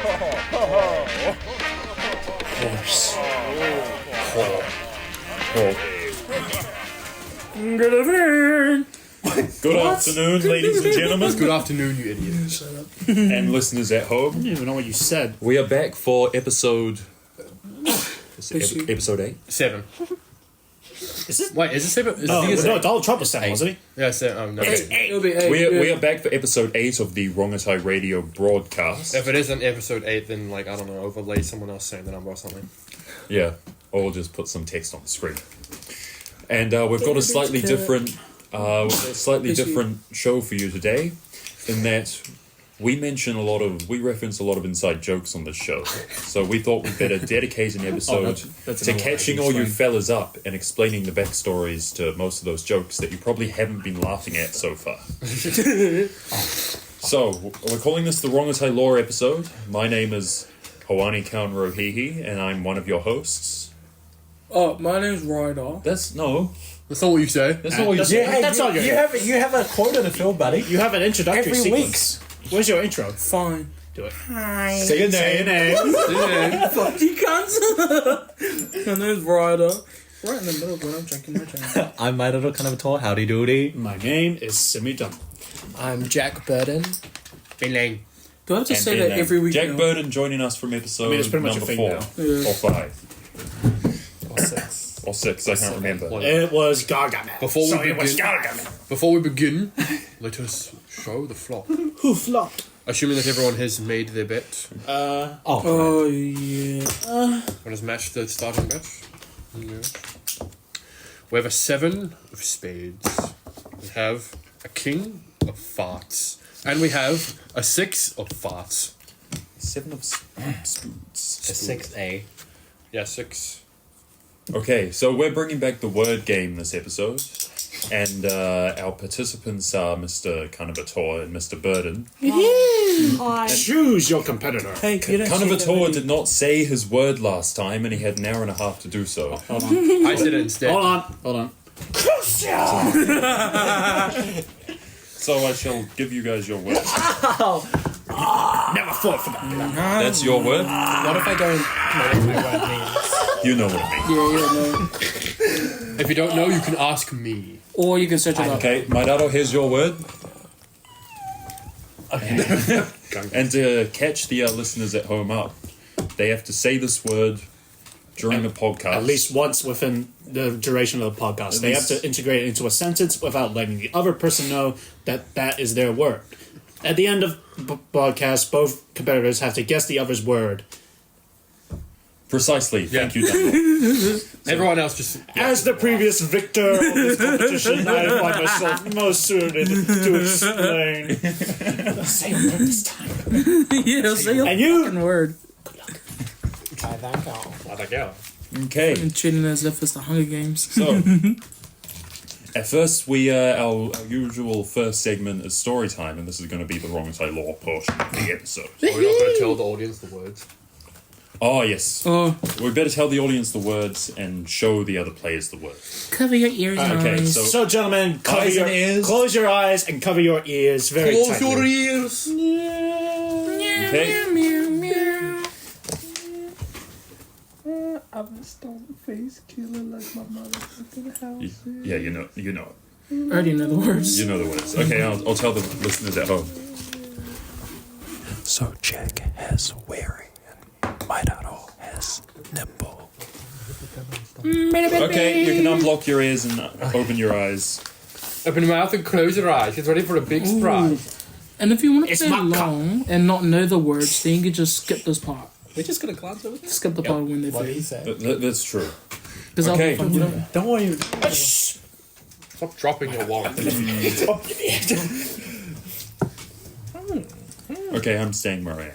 Horse. Good evening. Good afternoon, ladies and gentlemen. Good afternoon, you idiot. Shut up. And listeners at home. I didn't even know what you said. We are back for episode... episode 8? 7. Is it? Wait, is it 7? No, it's no, Donald Trump was 7, wasn't he? Yeah, 7. Oh, no. It'll be 8. We are back for episode 8 of the Rongotai radio broadcast. If it isn't episode 8, then, like, I don't know, overlay someone else saying the number or something. Yeah, or just put some text on the screen. And we've got a slightly different show for you today, in that we reference a lot of inside jokes on this show. So we thought we'd better dedicate an episode to catching all you fellas up and explaining the backstories to most of those jokes that you probably haven't been laughing at so far. So, we're calling this the Rongotai Lore episode. My name is Hawani Kaun Rohihi, and I'm one of your hosts. Oh, my name's Ryder. That's not what you say. That's not what you say. Hey, That's not your you have a quota to fill, buddy. You have an introductory Every sequence. Where's your intro? Fine. Do it. Hi. Say your name. Fuck you cunts. My name's Ryder. Right in the middle when I'm drinking my drink. I'm my little kind of a tour. Howdy doody. My name is Simi Dunn. I'm Jack Burden. Bing. Do I have to And say then, that every week? Jack now? Burden joining us from episode it's pretty much number a 4 thing now. or 5 Or 6. or 6. I can't remember. It was Gargamel. Before we begin, let us show the flop. Who flopped? Assuming that everyone has made their bet. Oh, yeah. What has matched the starting bet? Yes. We have a 7 of spades. We have a king of farts. And we have a 6 of farts. 7 of spoons. A 6A. Yeah, 6. Okay, so we're bringing back the word game this episode, and our participants are Mr. Kanabator and Mr. Burden. Choose your competitor. Hey, you don't Kanabator did not say his word last time, and he had an hour and a half to do so. Hold on. I said it instead. Hold on. So I shall give you guys your word. Never fought for that. That's your word? What if I don't know what my word means? You know what I mean. Yeah, no. If you don't know, you can ask me. Or you can search it up. Okay, Maidaro, here's your word. Okay. And to catch the listeners at home up, they have to say this word during the podcast. At least once within the duration of the podcast. They have to integrate it into a sentence without letting the other person know that that is their word. At the end of the podcast, both competitors have to guess the other's word. Precisely. Thank you, Daniel. Everyone else just... As the previous victor of this competition, I find myself most suited to explain. Say a word this time. Yeah, say a And you... fucking word. Try that out. I think, yeah. Okay. I'm treating it as if it's the Hunger Games. So, at first, our usual first segment is story time, and this is going to be the Rongotai Lore portion of the episode. We're not going to tell the audience the words. Oh, yes. Oh, We better tell the audience the words and show the other players the words. cover your ears and Okay, eyes. so gentlemen, cover Eyes your and ears. Close your eyes and cover your ears very Close tightly. your ears. Okay. I'm a stone face killer like my motherfucking house. Yeah, you know. I already know the words. You know the words. Okay, I'll tell the listeners at home. So Jack has wearing and Maidaro has nipple. Okay, you can unblock your ears and open your eyes. Open your mouth and close your eyes. Get ready for a big surprise. And if you want to It's play my along and not know the words, then you can just skip this part. We're just gonna glance over this. Skip the part when they What did he say. say? That's true. Because Okay. I'll be fun. Don't worry. Stop dropping your wallet. Okay, I'm staying where I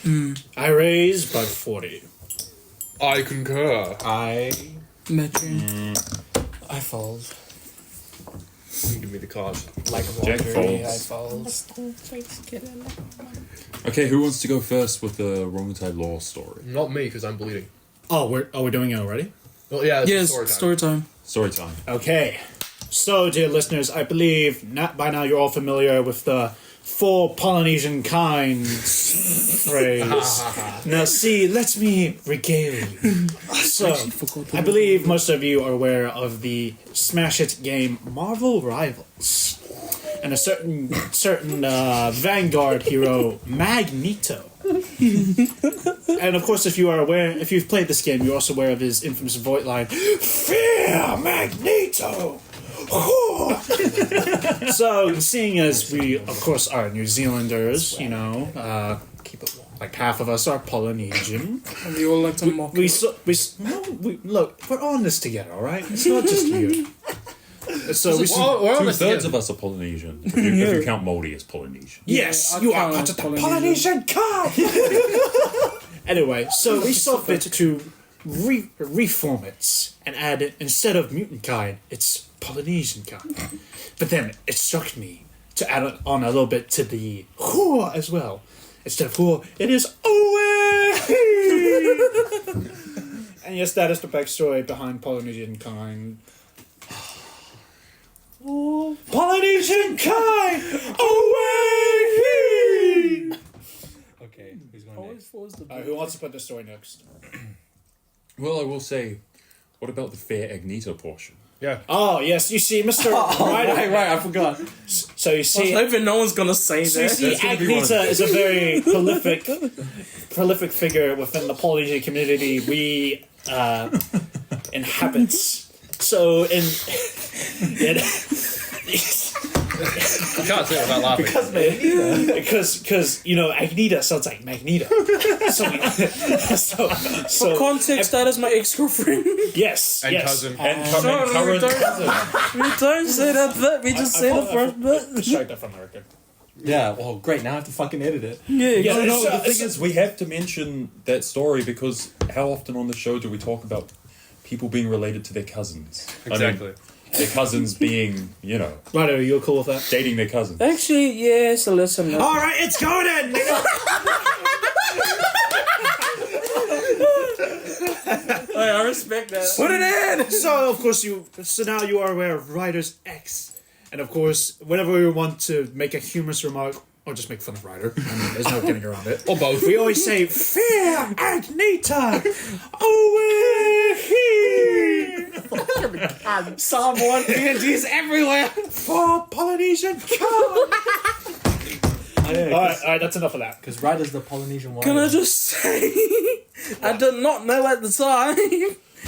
am. I raise by 40. I concur. I Metro. fold. You can give me the cards. Like Jack watery, I folds. fold. Okay, who wants to go first with the Rongotai Lore story? Not me, because I'm bleeding. Oh, we're doing it already? Well, yeah, it's Yes, story time. story time. Story time. Okay. So, dear listeners, I believe by now you're all familiar with the for Polynesian kind phrase. Now, see, let me regale you. So, I believe most of you are aware of the smash hit game Marvel Rivals, and a certain Vanguard hero, Magneto. And of course, if you've played this game, you're also aware of his infamous voice line, "Fear Magneto!" So, seeing as we, of course, are New Zealanders, you know, like half of us are Polynesian. And we all like to mock Look, we're on this together, all right? It's not just you. So we Two-thirds of us are Polynesian. If you count Māori as Polynesian. yes, I you are count part of the Polynesian. Polynesian kind. Anyway, so we saw fit to reform it and add, instead of mutant kind, it's Polynesian kind. But then it struck me to add on a little bit to the hua as well. Instead of hua, it is O.M.G. And yes, that is the backstory behind Polynesian kind. Polynesian kind! O.M.G. Okay, who's going next? Who wants to put the story next? Well, I will say, what about the fair Agneta portion? Yeah. Oh, yes, you see, Mr. Right, I forgot. So you I see, was hoping no one's gonna say so you that. see Agneta is a very prolific figure within the Polynesian community we inhabit. So in You can't say it without laughing. because you know Agneta sounds like Magneto. So For context, that is my ex-girlfriend. yes, And yes. cousin. And Sorry, current don't- cousin. We don't say that bit. We just say the first bit. Strike that from the record. Yeah, well, great. Now I have to fucking edit it. Yeah. No, the thing is, we have to mention that story because how often on the show do we talk about people being related to their cousins? Exactly. I mean, their cousins being, you know, Right, are you cool with that? dating their cousins. Actually, yes. Listen. All right, it's going in. I respect that. Put it in. So of course so now you are aware of Ryder's ex, and of course whenever we want to make a humorous remark or just make fun of Ryder, I mean, there's no getting around it. Or both. We always say "Fear Agneta, away!" Psalm 1 PNGs everywhere. for Polynesian kind. All right, that's enough of that. Because Ryder's the Polynesian one. Can I just say, I did not know at the time.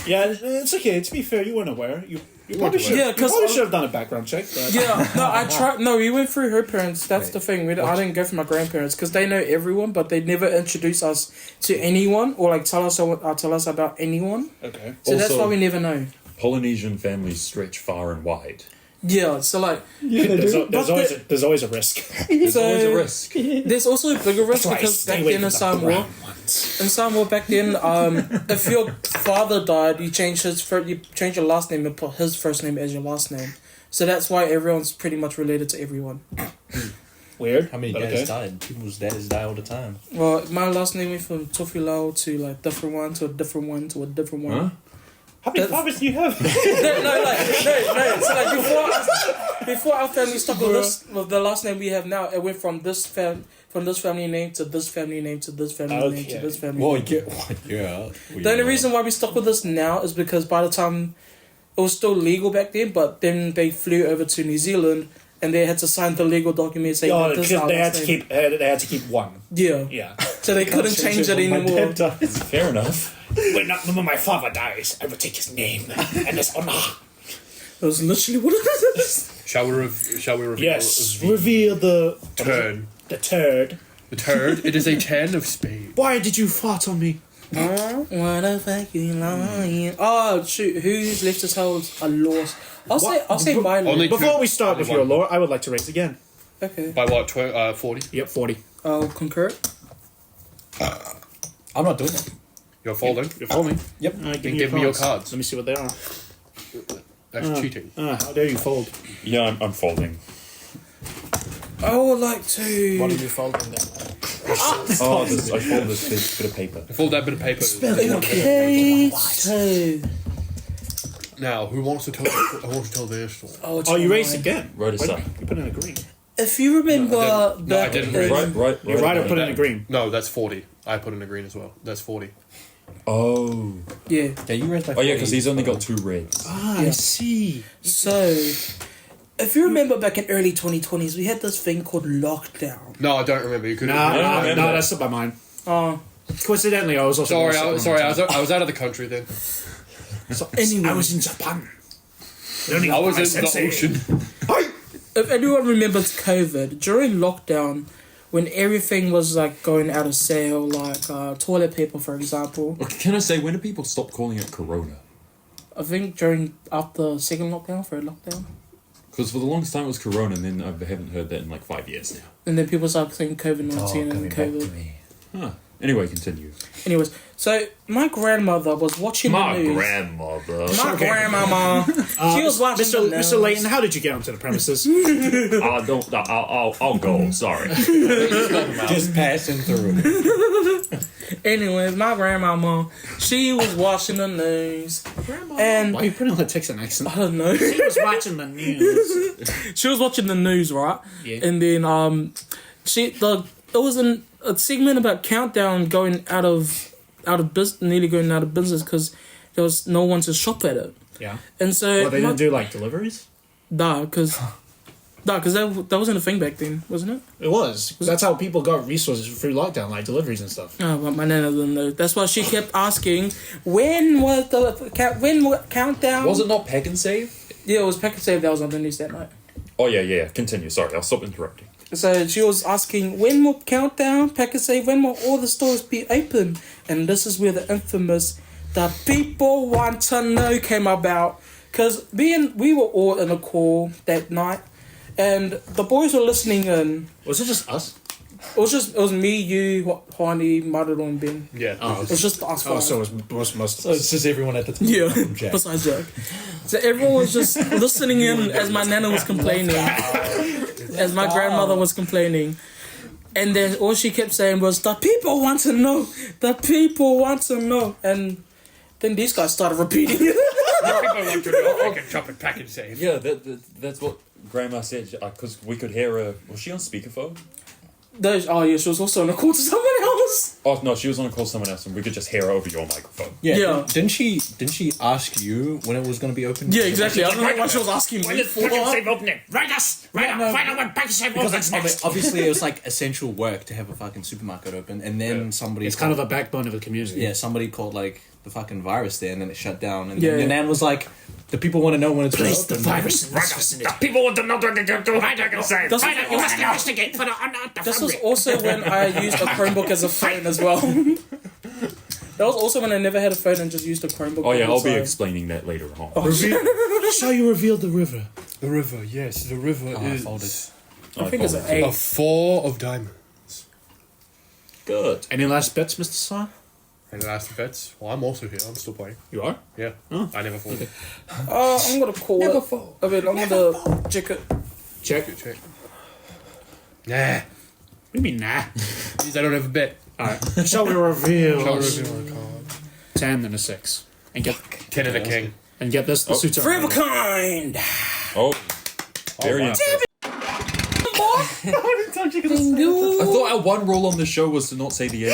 Yeah, it's okay. To be fair, you weren't aware. You probably should. Yeah, you 'cause probably should have done a background check. But Yeah, no, I tried. No, we went through her parents. That's the thing. I didn't go for my grandparents because they know everyone, but they never introduce us to anyone or like tell us about anyone. okay. So that's Also- why we never know. Polynesian families stretch far and wide. Yeah, so like There's always a risk. There's So- always a risk. there's also a bigger risk because back then in Samoa, back then, if your father died, you change your last name and put his first name as your last name. So that's why everyone's pretty much related to everyone. Weird. How many but dads okay. died? People's dads die all the time. Well, my last name went from Tofilau to like different one to a different one to a different one. Huh? How many fathers do you have? No. So like before our family stuck with the last name we have now, it went from this family name to this family name to this family name to this family Well, name. yeah. The only reason why we stuck with this now is because by the time it was still legal back then, but then they flew over to New Zealand and they had to sign the legal document saying that this is our they had last to name. keep. They had to keep one. Yeah. Yeah. So they couldn't change it anymore. Fair enough. When my father dies, I will take his name and his honor. That was literally what it is. Shall we reveal Yes. Reveal the turn? The turd. The turd. It is a 10 of spades. Why did you fart on me? What a fucking lying. Oh shoot, who's left his holes are lost. I'll say my lord. Only- Before we start Only with your one. lore, I would like to race again. Okay. By what? 40? Yep, 40. I'll concur. I'm not doing it. You're folding. You're folding. Yep. Then give me your cards. Let me see what they are. That's cheating. How dare you fold? Yeah, I'm folding. I would like to. What are you folding then? I fold this bit of paper. Fold that bit of paper. Okay, so. Now, who wants to tell? I want to tell their story. Oh, Oh, you race again. Wrote us Wait, up. you put in a green. If you remember I didn't read. Right. You're right, I put it in green. No, that's 40. I put in a green as well. That's 40. Oh. Yeah. Yeah, you read like. Oh yeah, because he's only got 2 reds. Ah, I see. So, if you remember back in early 2020s, we had this thing called lockdown. No, I don't remember. You could. No, that's slipped my mind. Coincidentally, I was also. I was out of the country then. So, Anyway. I was in Japan. I was in the ocean. If anyone remembers COVID, during lockdown, when everything was like going out of sale, like toilet paper, for example, Can I say, when do people stop calling it Corona? I think after second lockdown, third lockdown, Because for the longest time it was Corona, and then I haven't heard that in like 5 years now. and then people started saying COVID-19 and COVID. Huh. Anyway, continue. Anyways, so my grandmother was watching the news. grandmother. My grandmama, she was watching the news. Mr. Layton, how did you get onto the premises? I'll go. Sorry. Just passing through. Anyways, my grandmama, she was watching the news. And Why are you putting on a Texan accent? I don't know. He was watching the news. She was watching the news, right? Yeah. And then it was a segment about Countdown going out of business, nearly going out of business because there was no one to shop at it. Yeah. And so Well, they didn't do like deliveries? because that wasn't a thing back then, wasn't it? It was. That's how people got resources through lockdown, like deliveries and stuff. Oh, but my nana didn't know. That's why she kept asking, when was Countdown? Was it not Pack and Save? Yeah, it was Pack and Save that was on the news that night. Oh yeah. Continue. Sorry, I'll stop interrupting. So she was asking, when will Countdown, Pack and Save, when will all the stores be open? And this is where the infamous, the people want to know came about. Because we were all in a call that night, and the boys were listening in. Was it just us? It was me, you, Hani, Marilo, and Ben. Yeah. It was just us five. Oh, so it was most So it's just everyone at the top. Yeah, Jack. besides Jack. So everyone was just listening in as my nana was complaining, as my grandmother was complaining. And then all she kept saying was, the people want to know, the people want to know. And then these guys started repeating it. People want to know I can chop and pack and save. Yeah, that's what Grandma said. Because we could hear her. Was she on speakerphone? Oh yeah, she was also on a call to someone else. Oh no, she was on a call to someone else, and we could just hear her over your microphone. Yeah. Didn't she ask you when it was going to be open? Yeah, exactly. I don't know what she was asking me for. opening? Write us! Find out when Pack and Save Because opens next! obviously it was like essential work to have a fucking supermarket open, and then somebody. It's kind of the backbone of the community. Yeah, somebody called like the fucking virus there, and then it shut down. And Yeah. then Nan was like, "The people want to know when it's going to The open." virus in this The vicinity. people want to know what they do. Find out and save. This Find is out, you must also- investigate for the This was family. also when I used a Chromebook as a phone as well. That was also when I never had a phone and just used a Chromebook. Oh yeah, all I'll the be time. explaining that later on. So you revealed the river. The river, yes. The river I is folded. I think it's an a A. 4 of diamonds. Good. Any last bets, Mr. Sar? And last bets. Well, I'm also here. I'm still playing. You are? Yeah. I never folded. I'm gonna call it. I mean, I'm gonna check it. Check. Check. Nah. What do you mean, nah? Means I don't have a bet. Alright. Shall we reveal Shall we reveal my card? 10 and a 6? And get 10 of the king. and get this, the suits are Forever kind. Oh, very wow. impressive. I thought our one rule on the show was to not say the N.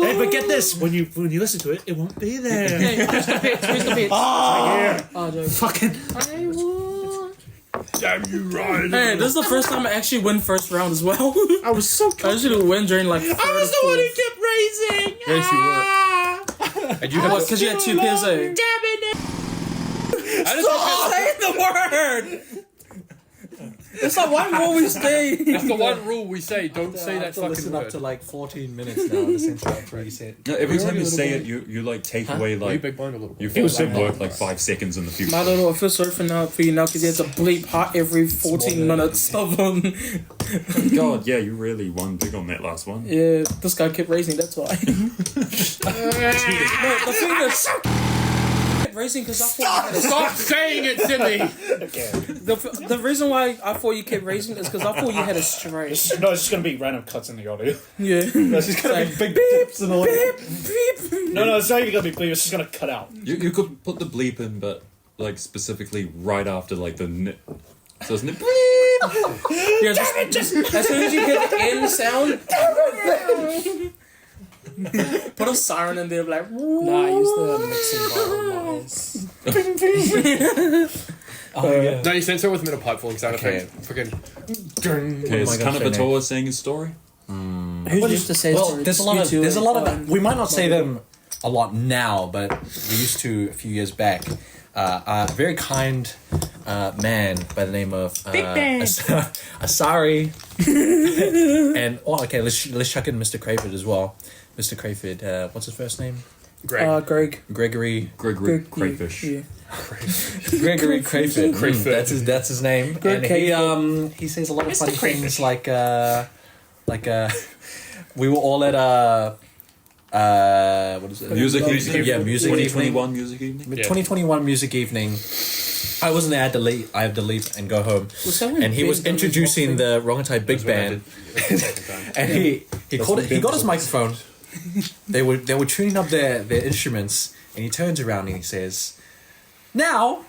Hey, but get this, when you listen to it, it won't be there. Hey, where's the pitch? Where's the pitch? Oh, no. Fucking Damn you, Ryan. Hey, this is the first time I actually win first round as well. I was so I usually win during like. I was the one who kept raising. Yes, you were. And you have Because you had 2 pairs, eh? Stop saying the word! It's like one rule we stay. That's the one rule we say. Don't say I that have to fucking listen word. up to like 14 minutes now. Essentially, after you said. No, every time you say it, you like take away You like big blind a little you bit. feel like work like 5 seconds in the future. I don't know. I feel sorry for you now because you have to bleep hot every 14 minutes of God, yeah, you really won big on that last one. Yeah, this guy kept raising. That's why. No, the thing is, kept raising because I thought Stop saying it, Sydney. the reason why I thought you kept raising is because I thought you had a stray. No, it's just gonna be random cuts in the audio. Yeah. It's just gonna be big tips and all. No, it's not even gonna be bleep. It's just gonna cut out. You could put the bleep in, but like specifically right after like the nip. So it's nip bleep. Yeah, just as soon as you hear the end sound, put a siren in there, like. Nah, I use the mixing bar on my eyes. No, you censor it with middle pipe falling sound Okay. effect. Freaking. Okay, is Kanabatoa saying his story? Who used to say Well, stories? there's a lot of we might not say them a lot now, but we used to a few years back. A very kind man by the name of Asari, and let's chuck in Mr. Crayford as well. Mr. Crayford, what's his first name? Greg. Gregory Crayfish. Yeah. Gregory Crayford. Crayford. That's his name. Greg And he says a lot of funny things like we were all at what is it? Music evening? Yeah, music 2021 music evening? 2021 music evening. I wasn't there. I had to leave and go home. And he was introducing the Rongotai Big Band, and he got his microphone. They were tuning up their instruments, and he turns around and he says, "Now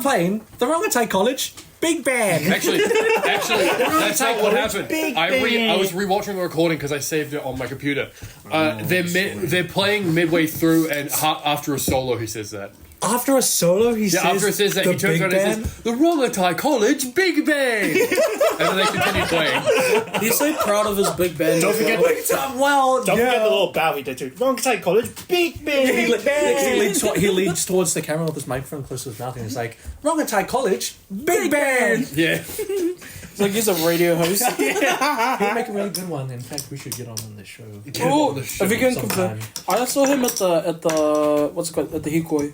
playing the Rongotai College Big Band." Actually, that's not what happened. I was rewatching the recording because I saved it on my computer. They're playing midway through, and after a solo, he says that. After a solo, he says, After it says that, the he turns Big around Band? and says, "The Rongotai College Big Band," and then they continue playing. He's so proud of his big band. Don't forget, Don't forget the little bow he did to Rongotai College. Big band. He leads towards the camera with his microphone close to his mouth and he's like, "Rongotai College Big Band." Yeah. It's like he's a radio host. He'd make a really good one. In fact, we should get on this show. Oh, if you can confirm, I saw him at the what's it called, at the Hikoi.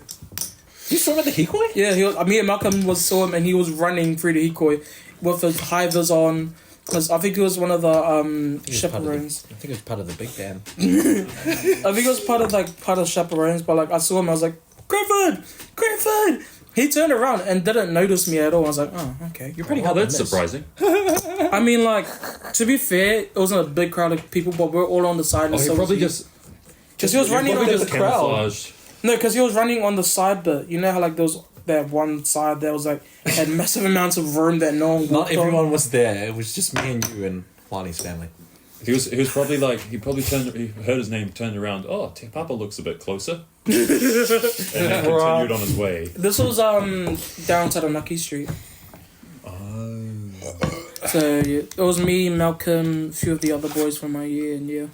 You saw him at the Hikoi? Yeah, me and Malcolm saw him, and he was running through the Hikoi with his high vis on. Because I think he was one of the chaperones. I think it was part of the Big Band. I think it was part of the chaperones, but like I saw him, I was like, Griffin! He turned around and didn't notice me at all. I was like, oh, okay. You're pretty Oh, hard that's to miss. surprising. I mean, like, to be fair, it wasn't a big crowd of people, but we're all on the side. Oh, he probably just because he was running on the crowd. camouflaged. No, because he was running on the side bit. You know how like there was that one side that was like had massive amounts of room that no one Not walked on. everyone was there. It was just me and you and Lonnie's family. He was probably like, he heard his name, turned around, oh, Te Papa looks a bit closer. And then continued on his way. This was downtown on Nucky Street. So yeah, it was me, Malcolm, a few of the other boys from my year, and yeah,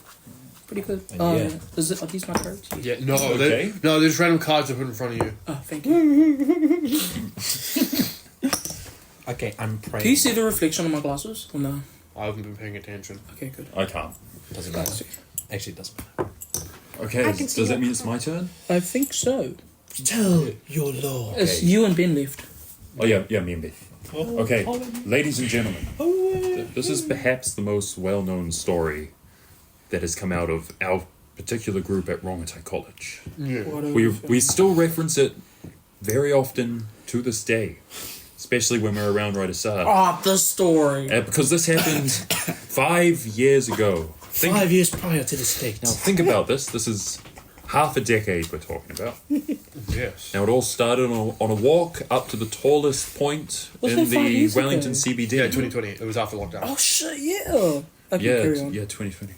pretty good. Yeah. Are these my cards? Yeah. No. Okay. There's random cards I put in front of you. Oh, thank you. Okay, I'm praying. Can you see the reflection of my glasses? Or no? I haven't been paying attention. Okay, good. I can't. Doesn't matter. Actually, it doesn't matter. Okay, does that mean it's my turn? I think so. Tell your law. It's you and Ben left. Oh, yeah, me and Biff. Okay, ladies and gentlemen, this is perhaps the most well-known story that has come out of our particular group at Rongotai College. We still reference it very often to this day, especially when we're around Raidasar. Oh, the story. Because this happened 5 years ago. 5 years prior to this date. Now think about this. This is half a decade we're talking about. Yes. Now it all started on a walk up to the tallest point Was in that 5 the years ago? Wellington CBD. Yeah, 2020. It was after lockdown. Oh shit! Yeah. Okay, carry on. 2020.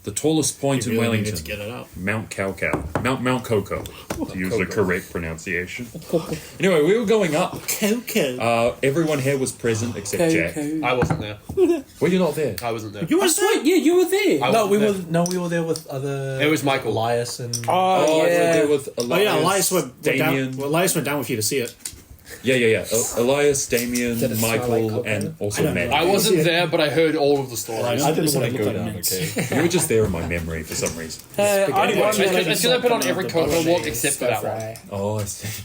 The tallest point You in really Wellington. needed to get it out. Mount Coco, to use the correct pronunciation. Anyway, we were going up. Coco. Everyone here was present except Jack. I wasn't there. Were you not there? I wasn't there. You I were swear, yeah, you were there. I No, wasn't there. we were there with other. It was Michael. Elias and. Oh, Oh, you were yeah. there with Oh Elias, yeah, Elias went down. Damien. Well, Elias went down with you to see it. Yeah. Elias, Damien, Did it smell Michael, like and coconut? also I don't Matt. know. I wasn't there, but I heard all of the stories. I didn't want to It go looked like down. mints. Okay. You were just there in my memory for some reason. Hey, I Anyway, won It's that. because I put on every coconut walk except for that one. Oh, I see.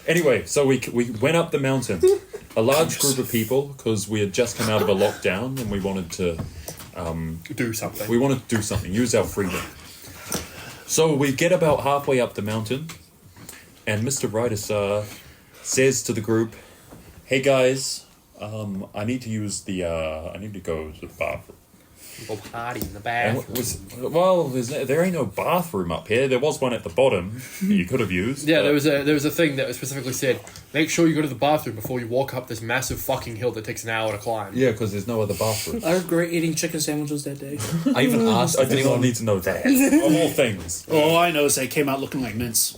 Anyway, so we went up the mountain. A large group of people, because we had just come out of a lockdown and we wanted to Do something. use our freedom. So we get about halfway up the mountain, and Mr. Raidasar says to the group, "Hey guys, I need to use I need to go to the bathroom." Go party in the And bathroom. there ain't no bathroom up here. There was one at the bottom that you could have used. Yeah, but- there was a thing that specifically said, make sure you go to the bathroom before you walk up this massive fucking hill that takes an hour to climb. Yeah, because there's no other bathroom. I regret eating chicken sandwiches that day. I even asked I if did not anyone need to know that. Of all things. All I know is they came out looking like mince.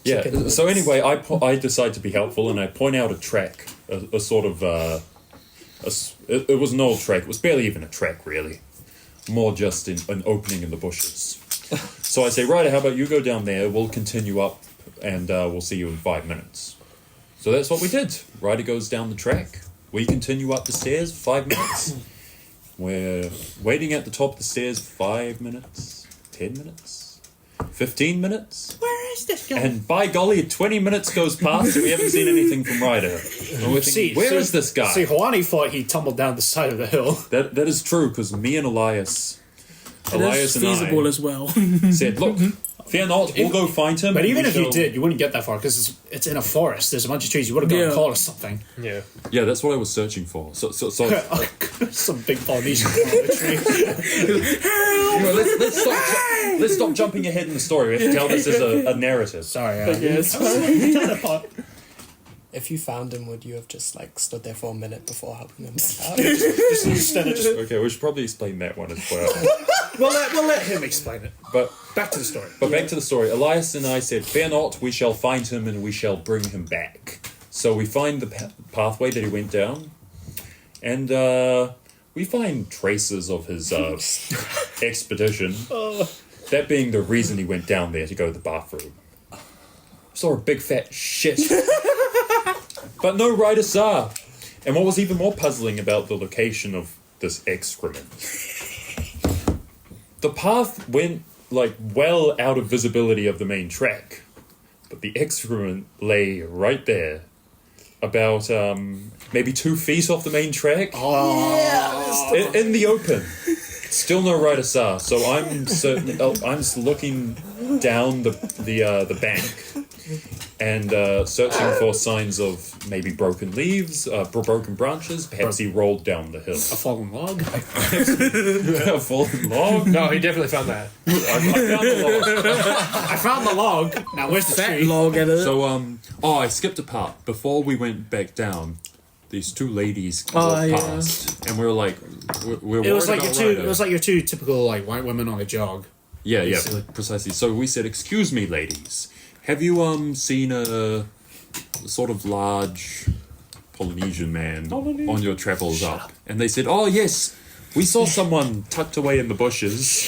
Yeah. So anyway, I decide to be helpful and I point out a track, a sort of it was an old track. It was barely even a track, really. More just an opening in the bushes. So I say, Ryder, how about you go down there? We'll continue up, and we'll see you in 5 minutes. So that's what we did. Ryder goes down the track. We continue up the stairs. 5 minutes. We're waiting at the top of the stairs. 5 minutes. 10 minutes. 15 minutes. Where is this going? And by golly, 20 minutes goes past and we haven't seen anything from Ryder. And we're thinking, where is this guy? See, Hawani thought he tumbled down the side of the hill. That is true, because me and Elias It is and feasible I as well. said, look, fear not, we'll go find him. But and even we if you shall-" did, you wouldn't get that far because it's in a forest. There's a bunch of trees. You would have gone and Yeah. called us something. Yeah. Yeah, that's what I was searching for. So Some big Polynesian tree. let's stop jumping ahead in the story. We have to tell this as a narrative. Sorry. Yes. If you found him, would you have just like stood there for a minute before helping him out? Okay, we should probably explain that one as well. We'll let him explain it. But Back to the story. back to the story. Elias and I said, fear not, we shall find him and we shall bring him back. So we find the pathway that he went down, and we find traces of his expedition. That being the reason he went down there to go to the bathroom. Saw a big fat shit. But no Ryder saw. And what was even more puzzling about the location of this excrement, the path went like well out of visibility of the main track, but the excrement lay right there, about maybe 2 feet off the main track. In the open. Still no Ryder saw. So I'm certain. I'm just looking down the bank and searching for signs of maybe broken leaves, broken branches. Perhaps he rolled down the hill. A fallen log. A fallen log. No, he definitely found that. I found the log. Now where's the Fat tree? log at it. So I skipped a part. Before we went back down, these 2 ladies walked yeah. past, and we were like, we're It was worried like about your two. Ryder. It was like your two typical like white women on a jog. Yeah, Basically. precisely. So we said, excuse me, ladies, have you seen a sort of large Polynesian man on your travels up? And they said, oh yes, we saw someone tucked away in the bushes.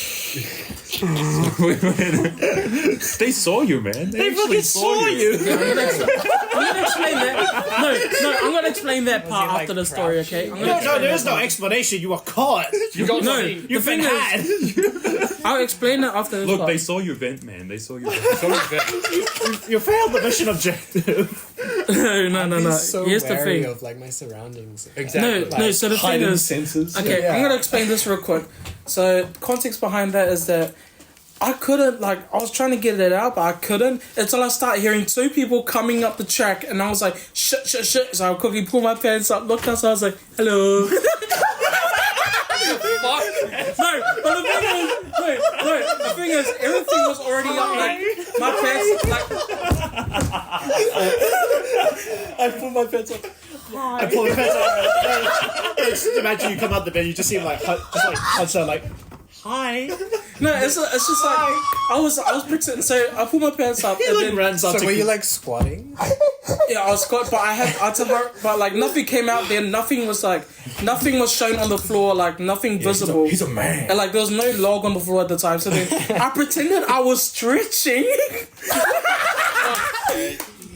They saw you, man. They actually saw you. I'm gonna explain that. No, I'm gonna explain that part like, after the story, okay? I'm gonna No, explain there is that no part. explanation. You were caught. You got No, nothing. You've the been thing had. I'll explain that after this Look, part. they saw you vent, man. They saw you. You failed the mission objective. No. So Here's the wary thing. of like my surroundings. Exactly. No, so the thing heightened is... senses. Okay, Yeah. I'm gonna explain this real quick. So, context behind that is that I couldn't, like, I was trying to get it out, but I couldn't until I started hearing 2 people coming up the track, and I was like, shit. So I quickly pulled my pants up, looked outside, I was like, hello. The thing is, everything was already up, like, my pants, like... I pulled my pants up. I pull the pants out. Just imagine you come out the bed. You just see him like Hudson like. Hi. No, it's just like, I was pretending, so I pulled my pants up, and then... runs up So to were you like squatting? Yeah, I was caught, but I had to hurt, but like nothing came out there, nothing was shown on the floor, like nothing visible. He's a man. And like there was no log on the floor at the time, so then I pretended I was stretching.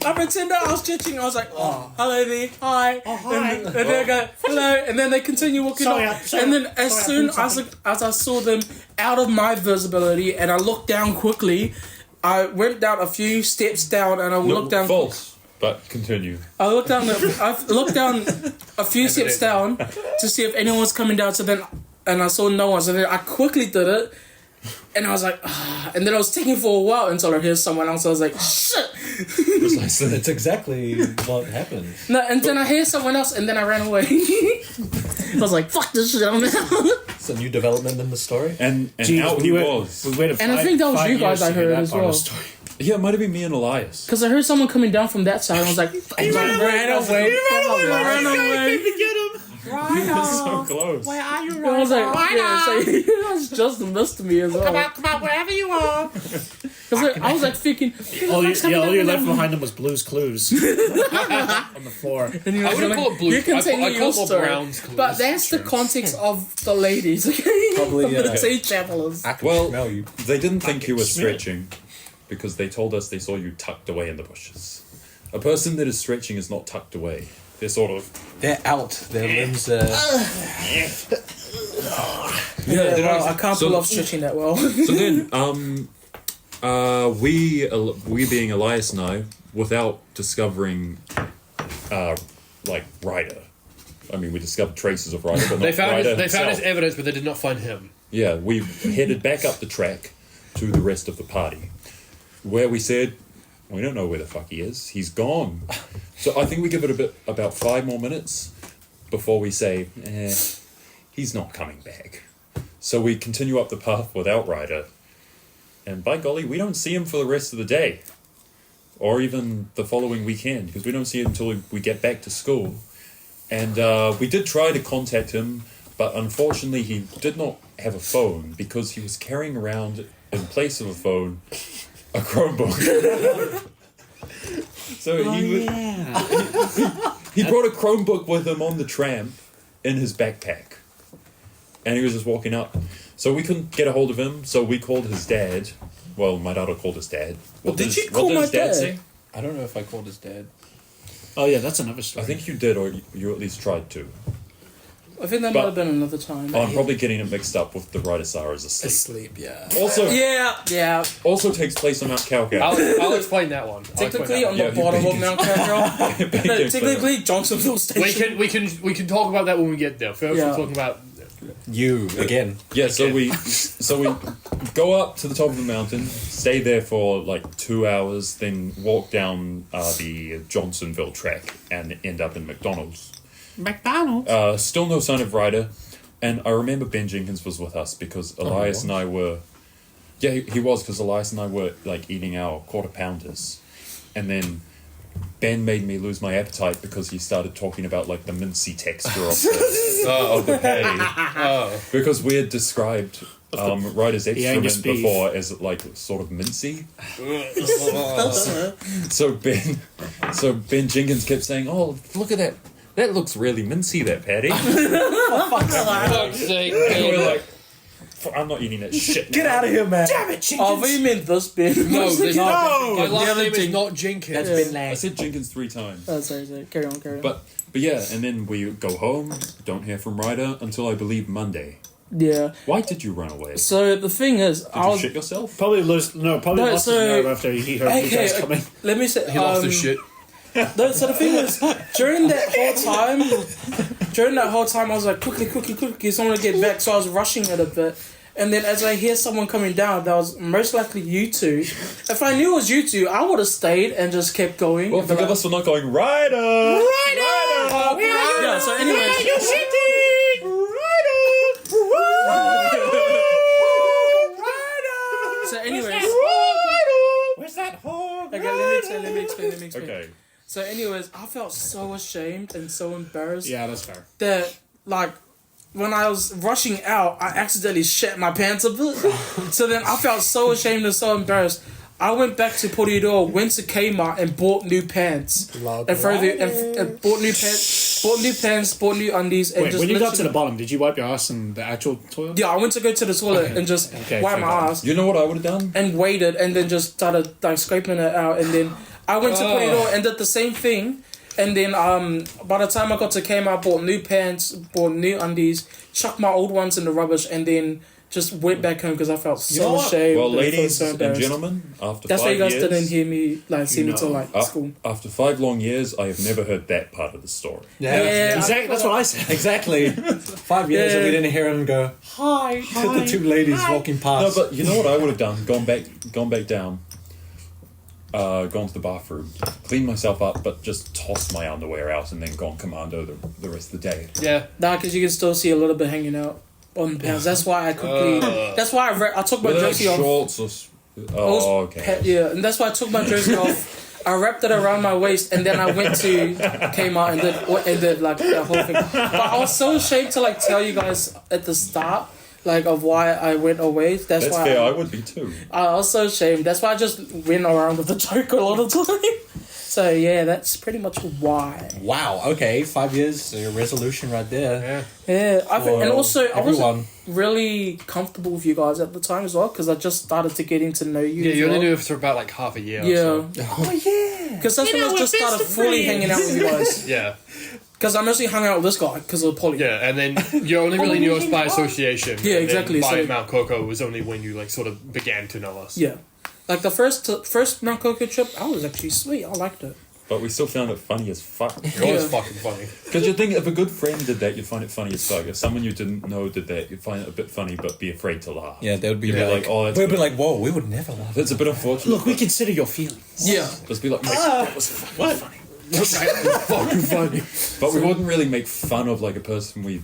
I was stretching. I was like, "Oh, hello there, hi." hi. And then I go, "Hello," and then they continue walking Sorry, up. sorry, and then as sorry, soon I pulled as I saw them out of my visibility, and I looked down quickly, I went down a few steps down, and I looked down. False. But continue. I looked down a few steps down to see if anyone was coming down. So then, and I saw no one. So then I quickly did it, And I was like, ah. And then I was taking for a while until I heard someone else. I was like, shit. Precisely. That's exactly what happened. No, and then I heard someone else, and then I ran away. I was like, fuck this shit, I'm out. It's a new development in the story. And Jeez, out he was. We waited And I think that was 5 you guys years I to hear heard that as part of well. the story. Yeah, it might have been me and Elias. Because I heard someone coming down from that side, and I was like, I ran away. So close. I was like, yeah, so that's just missed me as well. Come out, wherever you are. Because I was like thinking, All you left behind them was Blue's Clues on the floor. And he I was wouldn't like, call it blue. you I continue call your it more story. Brown's Clues. But that's the context of the ladies, okay? Probably, the sea travelers. I can Well, smell you. they didn't think you were smell it. stretching because they told us they saw you tucked away in the bushes. A person that is stretching is not tucked away. They're sort of... They're out. Their limbs Yeah, well, I can't pull off stretching that well. So then, we being Elias and I, without discovering, Ryder. I mean, we discovered traces of Ryder, but not They found Ryder his himself. evidence, but they did not find him. Yeah, we headed back up the track to the rest of the party, where we said, we don't know where the fuck he is. He's gone. So I think we give it about 5 more minutes before we say, he's not coming back. So we continue up the path without Ryder. And by golly, we don't see him for the rest of the day. Or even the following weekend, because we don't see him until we get back to school. And we did try to contact him, but unfortunately he did not have a phone because he was carrying around, in place of a phone, a Chromebook. So he brought a Chromebook with him on the tram in his backpack. And he was just walking up. So we couldn't get a hold of him, so we called his dad. Well, my dad called his dad. Did you call my his dad dad? say? I don't know if I called his dad. Oh yeah, that's another story. I think you did, or you at least tried to. I think that But- might have been another time. I'm probably getting it mixed up with the Ryder Sarah's asleep. Asleep, yeah. Yeah. Also takes place on Mount Kalka. I'll explain that one. Technically on Yeah, the bottom you- of Mount Carmel. No, technically Johnsonville Station. we can talk about that when we get there. First, Yeah. we're talking about You, again. Yeah, so we go up to the top of the mountain, stay there for like 2 hours, then walk down the Johnsonville track and end up in McDonald's. Still no sign of Ryder, and I remember Ben Jenkins was with us because Elias and I were... Yeah, he was, because Elias and I were like eating our quarter pounders, and then Ben made me lose my appetite because he started talking about like the mincy texture of the patty. Because we had described Ryder's excrement Angus beef. before as like sort of mincy. So Ben Jenkins kept saying, "Oh, look at that! That looks really mincy, that patty." fuck's sake. And we're like, "I'm not eating that shit." Get out of here, man. Oh, but you meant this bit. No, there's no. my last The other name is Jen- not Jenkins. That's been I last. said Jenkins 3 times. Oh, sorry. Carry on. But yeah, and then we go home, don't hear from Ryder until I believe Monday. Yeah. Why did you run away? So the thing is, Did you shit yourself? Probably lost his nerve after he heard you guys okay, coming. let me say. He lost his shit. No, so the thing is, during that whole time, I was like, quickly, someone to get back. So I was rushing it a bit. And then as I hear someone coming down, that was most likely you two. If I knew it was you two, I would have stayed and just kept going. Well, forgive us for not going, Ryder! Yeah, so anyways. So anyways. Where's that hole? Okay, let me explain. Okay. So anyways, I felt so ashamed and so embarrassed Yeah, that's fair. that, like, when I was rushing out, I accidentally shat my pants a bit. So then I felt so ashamed and so embarrassed. I went back to Polydor, went to Kmart and bought new pants. And bought new pants, bought new undies, and Wait, just when you got to literally- the bottom, did you wipe your ass in the actual toilet? Yeah, I went to go to the toilet and just Okay, wipe fair my enough. ass You know what I would have done? and waited and then just started like scraping it out, and then I went to Polydor and did the same thing. And then by the time I got to Kmart, I bought new pants, bought new undies, chucked my old ones in the rubbish, and then just went back home because I felt You know so what? ashamed. Well, and felt ladies so and embarrassed. gentlemen, after That's why 5 you guys years, didn't hear me see me till like school. after 5 long years, I have never heard that part of the story. Yeah, Exactly. That's what I said. Exactly. 5 years and we didn't hear him go, hi, to the two ladies walking No, past. but you know what I would have done? Gone back down, gone to the bathroom, cleaned myself up, but just tossed my underwear out and then gone commando the rest of the day. Yeah. Nah, because you can still see a little bit hanging out on the pants. That's why I quickly. That's why I took my Were they jersey off. shorts or... Oh, okay. Yeah, and that's why I took my jersey off. I wrapped it around my waist, and then I went to Kmart and did like the whole thing. But I was so ashamed to like tell you guys at the start, like of why I went away. That's why fair, I would be too. I was so ashamed. That's why I just went around with the joke a lot of time. So yeah, that's pretty much why. Wow, okay, 5 years, a resolution right there. Yeah, and also I everyone. wasn't really comfortable with you guys at the time as well because I just started to getting to know you. Yeah, as you only well. knew it for about like half a year. Yeah. Or so. Oh, yeah. Because that's when I just started fully hanging out with you guys. Yeah. Because I mostly hung out with this guy because of Polly. Yeah, and then you only really knew us by association. Yeah, and exactly, then by so- Mount Coco was only when you like sort of began to know us. Yeah. Like the first Mount Coco trip, I was actually sweet. I liked it. But we still found it funny as fuck. It was Yeah. fucking funny. Because you think if a good friend did that, you'd find it funny as fuck. If someone you didn't know did that, you'd find it a bit funny, but be afraid to laugh. Yeah, they would be You'd like, oh, that's we'd be like, whoa, we would never laugh. that's a bit unfortunate. Look, we consider your feelings. Yeah. Just be like, mate, that was fucking funny. Fucking funny. But we wouldn't really make fun of like a person we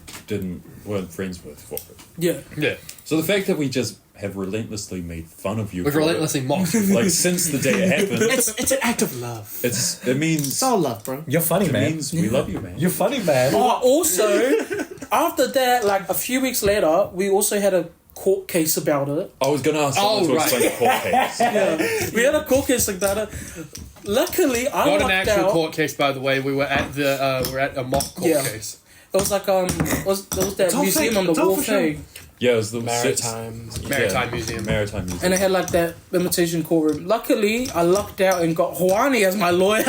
weren't friends with for it. Yeah. Yeah. So the fact that we just have relentlessly made fun of you, We've for it, relentlessly mocked you. like since the day it happened, It's an act of love. it means It's all love, bro. You're funny, it man. means we love you, man. You're funny, man. Oh, also, after that, like a few weeks later, we also had a court case about it. I was gonna ask someone to right. explain the court case. Yeah. We had a court case about it. Luckily, I Not an lucked actual out. court case, by the way. We were at a mock court Yeah. case. It was like there was that all museum fake. on the It's all wharf, for hey? Yeah, it was the Maritime. Maritime Museum. Maritime Museum. And it had like that imitation courtroom. Luckily, I lucked out and got Hawani as my lawyer,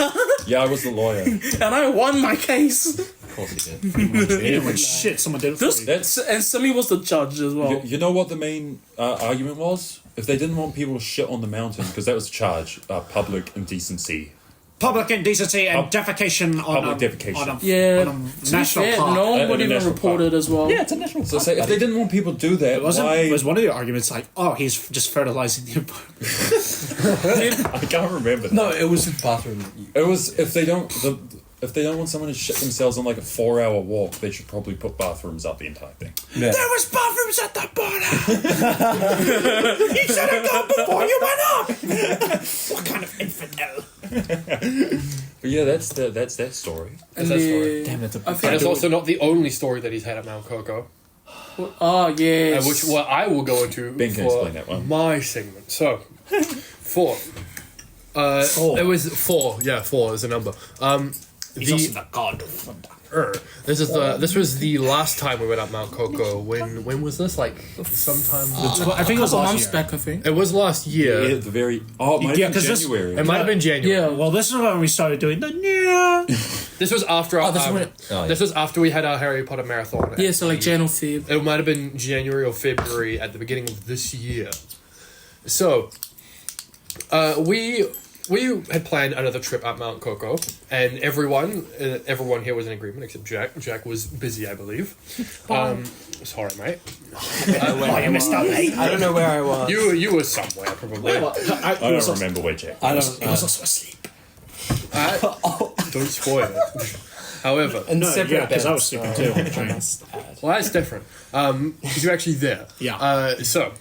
Yeah, I was the lawyer. and I won my case. Of course he did. When shit, someone did it for This you. That's and Simi was the judge as well. you know what the main argument was? If they didn't want people to shit on the mountain, because that was the charge, public indecency. Public indecency and Pub- defecation on public defecation. on a, Yeah, on a to be national fair, park. no one At would a even national report park. it as well. Yeah, it's a national So say if they didn't want people to do that, It was why? one of the arguments like, oh, he's just fertilizing the environment. I can't remember. No, it was in the bathroom. It was if they don't want someone to shit themselves on like a 4-hour walk, they should probably put bathrooms up the entire thing. Yeah. There was bathrooms at the border. You should have gone before you went up. What kind of infidel? But yeah, that's that story. And that the- story? Damn, that's a I And think it's also not the only story that he's had at Mount Coco, oh yes, which what I will go into Ben can for explain that one. my segment. So, 4. Four. It was 4. Yeah, 4 is a number. He's also the god of thunder. This was the last time we went up Mount Coco. When was this? Like sometime. I think it was couple last months year. back. I think. It was last year. Yeah, the very it might Yeah, have been 'cause this- January. It might have been January. Yeah, Well, this is when we started doing the yeah. This was after. Oh, this is when it- oh, yeah. This was after we had our Harry Potter marathon. yeah. So like Jan or Feb. It might have been January or February at the beginning of this year. So, we had planned another trip up Mount Coco, and everyone here was in agreement except Jack. Jack was busy, I believe. Sorry, mate. Oh, you missed out, mate. I don't know where I was. You were somewhere probably. I don't remember where Jack. I He don't. was also asleep. Don't spoil it. However, In No, separate yeah, because I was beds, sleeping too on the I train. must add. well, that's different. Because you're actually there. Yeah. So,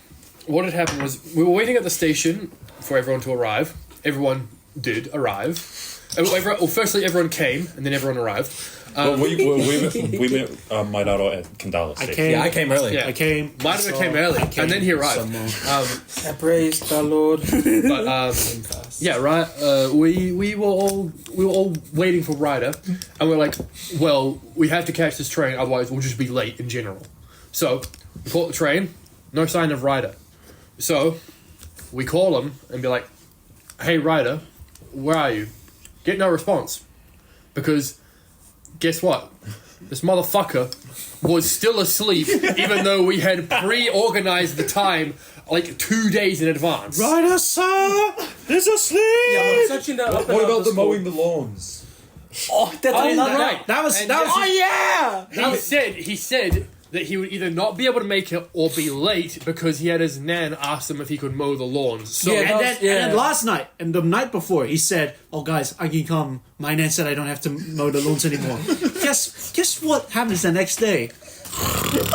what had happened was we were waiting at the station for everyone to arrive. Everyone did arrive. Firstly, everyone came, and then everyone arrived. Well, we met Maidaro at Kandala I Station. came. Yeah, I came early. Yeah. I came. Maidaro came early, and then he arrived. I praise the Lord. But yeah, right. We were all waiting for Ryder, and we're like, well, we have to catch this train, otherwise we'll just be late in general. So we caught the train, no sign of Ryder. So we call him and be like, hey Ryder, where are you? Get no response, because guess what? this motherfucker was still asleep, even though we had pre-organized the time like 2 days in advance. Ryder, sir, is asleep. Yeah, I'm searching that up. What about the mowing the lawns? Oh, that's Right. That was. Oh yeah. He said that he would either not be able to make it or be late because he had his nan ask him if he could mow the lawns. So Yeah, And then last night and the night before, he said, "Oh guys, I can come. My nan said I don't have to mow the lawns anymore." Guess what happens the next day?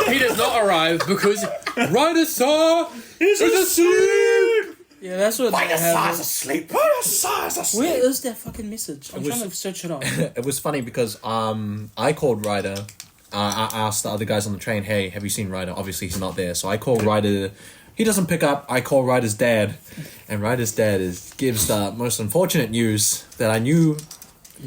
he does not arrive because Ryder Sar is asleep. Yeah, that's what I have. asleep. Where is that fucking message? I'm trying to search it up. It was funny because I called Ryder. I asked the other guys on the train, "Hey, have you seen Ryder?" Obviously, he's not there, so I call Ryder. He doesn't pick up. I call Ryder's dad, and Ryder's dad gives the most unfortunate news that I knew.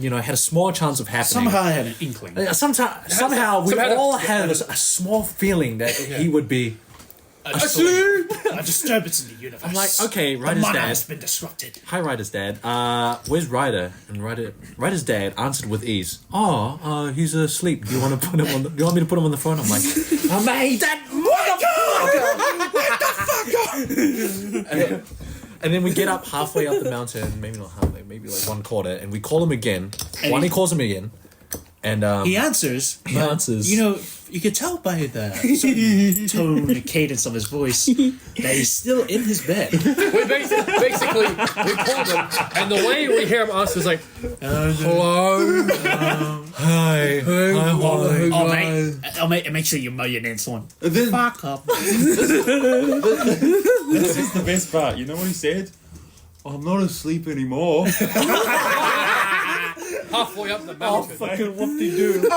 Had a small chance of happening. Somehow I had an inkling. Somehow we all had a small feeling that he would be asleep. A disturbance in the universe. I'm like, okay, the Ryder's mana dad. has been disrupted. Hi, Ryder's dad. Where's Ryder? And Ryder's dad answered with ease. Oh, he's asleep. Do you want to put him on? Do you want me to put him on the phone? I'm like, hey, that motherfucker! And then we get up halfway up the mountain, maybe not halfway, maybe like 1/4, and we call him again. He calls him again, and He answers. he answers. You could tell by the certain tone, the cadence of his voice that he's still in his bed. We basically we called him, and the way we hear him answer is like, "Hello, hi, Oh, mate, make sure you mow your nan's lawn. Fuck up. This is the best part. You know what he said? I'm not asleep anymore. halfway up the mountain." Fucking whoop-de-doo.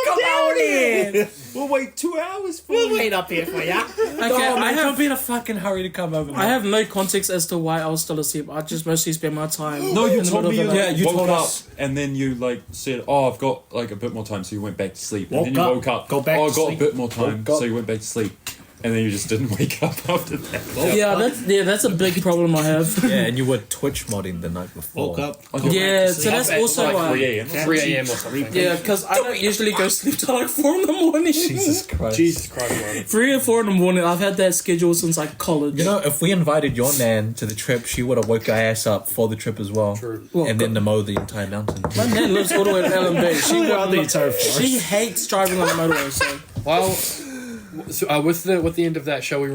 Come on in. We'll wait 2 hours for We'll wait up here for ya. Okay, don't be in a fucking hurry to come over. I have no context as to why I was still asleep. I just mostly spent my time. No, you in the told middle me of you the night. you woke told up us. and then you said, "Oh, I've got a bit more time," so you went back to sleep. And then you Woke up, woke up. go back Oh, I to got sleep. a bit more time, Woke up. so you went back to sleep. And then you just didn't wake up after that. That's a big problem I have. Yeah, and you were Twitch modding the night before. Woke up. Yeah, so that's also like why. 3 a.m. 3 a.m. or something. Yeah, because I don't usually go sleep till like 4 in the morning. Jesus Christ. Jesus Christ, man. 3 or 4 in the morning. I've had that schedule since like college. If we invited your nan to the trip, she would have woke our ass up for the trip as well. True. And then to mow the entire mountain. My nan lives all the way to LMB. The entire forest. She hates driving on the motorway. So Well, so with the end of that, shall we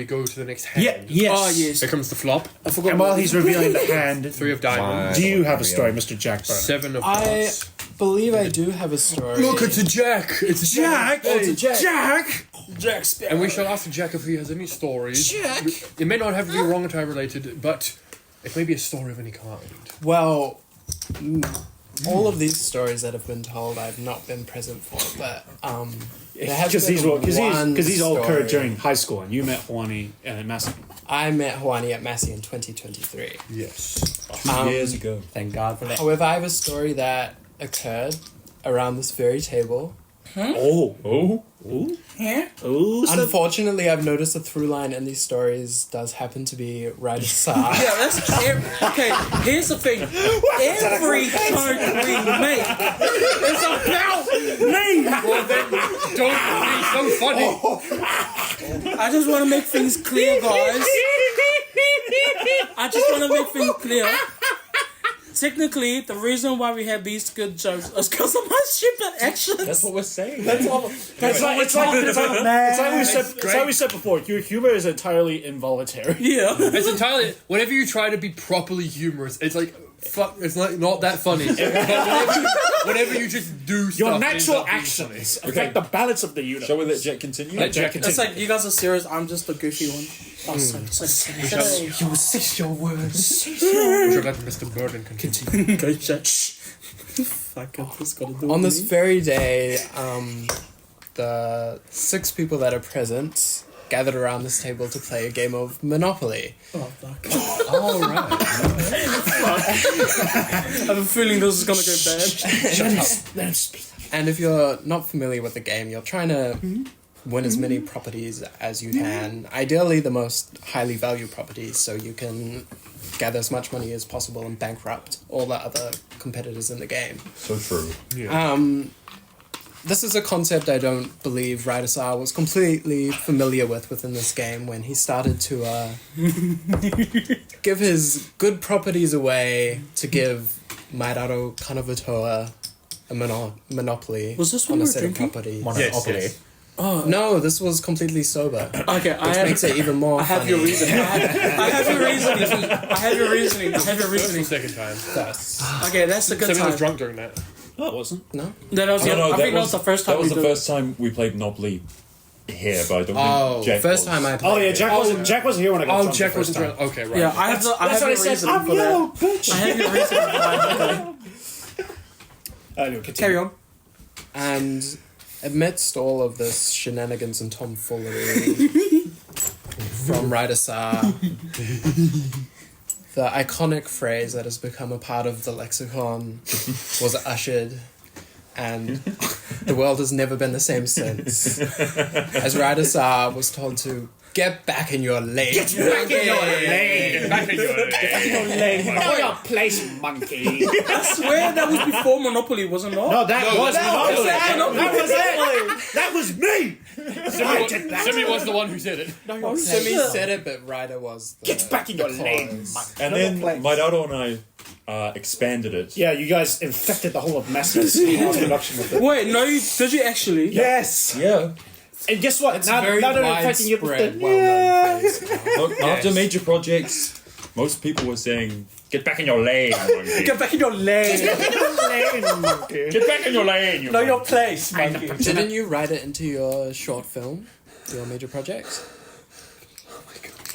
go to the next hand? Yeah, yes. oh yes, Here comes the flop. I forgot. And while he's revealing the hand, 3 of diamonds. do you have a story, Mr. Jack Burner? 7 of I hearts. believe I do have a story. Look, it's a Jack. It's Jack! Oh, it's a Jack. Jack Sparrow. And we shall ask Jack if he has any stories. Jack! It may not have to be Rongotai related, but it may be a story of any kind. Well, all of these stories that have been told, I've not been present for, but there has Because been these all occurred story. during high school, and you met Juani and Massey. I met Juani at Massey in 2023. Yes. 2 years ago. Thank God for that. However, I have a story that occurred around this very table. Oh. Unfortunately, I've noticed a through line in these stories does happen to be Ryder Sar. Yeah, that's okay. Here's the thing: every joke we make is about me. Well, then, don't be so funny. I just want to make things clear, guys. I just want to make things clear. Technically, the reason why we have these good jokes is because of my stupid actions. That's what we're saying. It's like we said before, your humor is entirely involuntary. Yeah. It's entirely. Whenever you try to be properly humorous, it's like fuck. It's like not that funny. But whenever you just do stuff, Your it ends natural up being actions funny. affect the balance of the universe. Shall we let Jack continue? Let Jack It's continue. like you guys are serious. I'm just the goofy one. Oh, so You will cease your words. We should let Mr. Burden continue. Go Jack. Fuck, I just gotta do On it this me. very day, the 6 people that are present gathered around this table to play a game of Monopoly. Oh fuck. All right. I have a feeling this is gonna go bad. Let him speak. And if you're not familiar with the game, you're trying to win as many properties as you can. Ideally, the most highly valued properties, so you can gather as much money as possible and bankrupt all the other competitors in the game. So true. This is a concept I don't believe Raidasar was completely familiar with within this game when he started to give his good properties away to give Mairaro Kanavatoa a monopoly Was this when on a we were set of drinking? property. Monopoly. Yes. No, this was completely sober. Okay, Which makes it even more I have funny. your reason. I have your reasoning. I have your reasoning. I have your First and reasoning. second time. Okay, that's a good Somebody was time. drunk during that. No, it wasn't. No? That was, No, I think that was the first time That was we the did first time we played Monopoly here, but I don't Oh, think Jack first was. time I played Oh yeah, it. Jack wasn't. Jack wasn't here when I got Oh, drunk Jack the first wasn't time. drunk. Okay, right. Yeah, I have the. I have That's what your I said. reasoning I'm for that. yellow, bitch. I have your reasoning for that. Anyway, continue. Carry on. And amidst all of this shenanigans and tomfoolery from Raidasar, the iconic phrase that has become a part of the lexicon was ushered, and the world has never been the same since. As Raidasar was told to get back in your lane. Get back in your lane. Back in your day. Know your place, monkey. I swear that was before Monopoly, wasn't it? No, that was Monopoly. That was That was me. I did that. Simi was the one who said it. Simi said it, but Ryder was the Get back in your lane, cause. monkey. And then Mairaro and I expanded it. Yeah, you guys infected the whole of Masters in-house production with it. Wait, no, did you actually? Yes. Yeah. And guess what? It's very they're infecting you with widespread, the- well-known phrase now. Look, after major projects, most people were saying, "Get back in your lane, monkey. Get back in your lane. lane, monkey. Get back in your lane, you Know your monkey." place, monkey. Didn't you write it into your short film, your major project?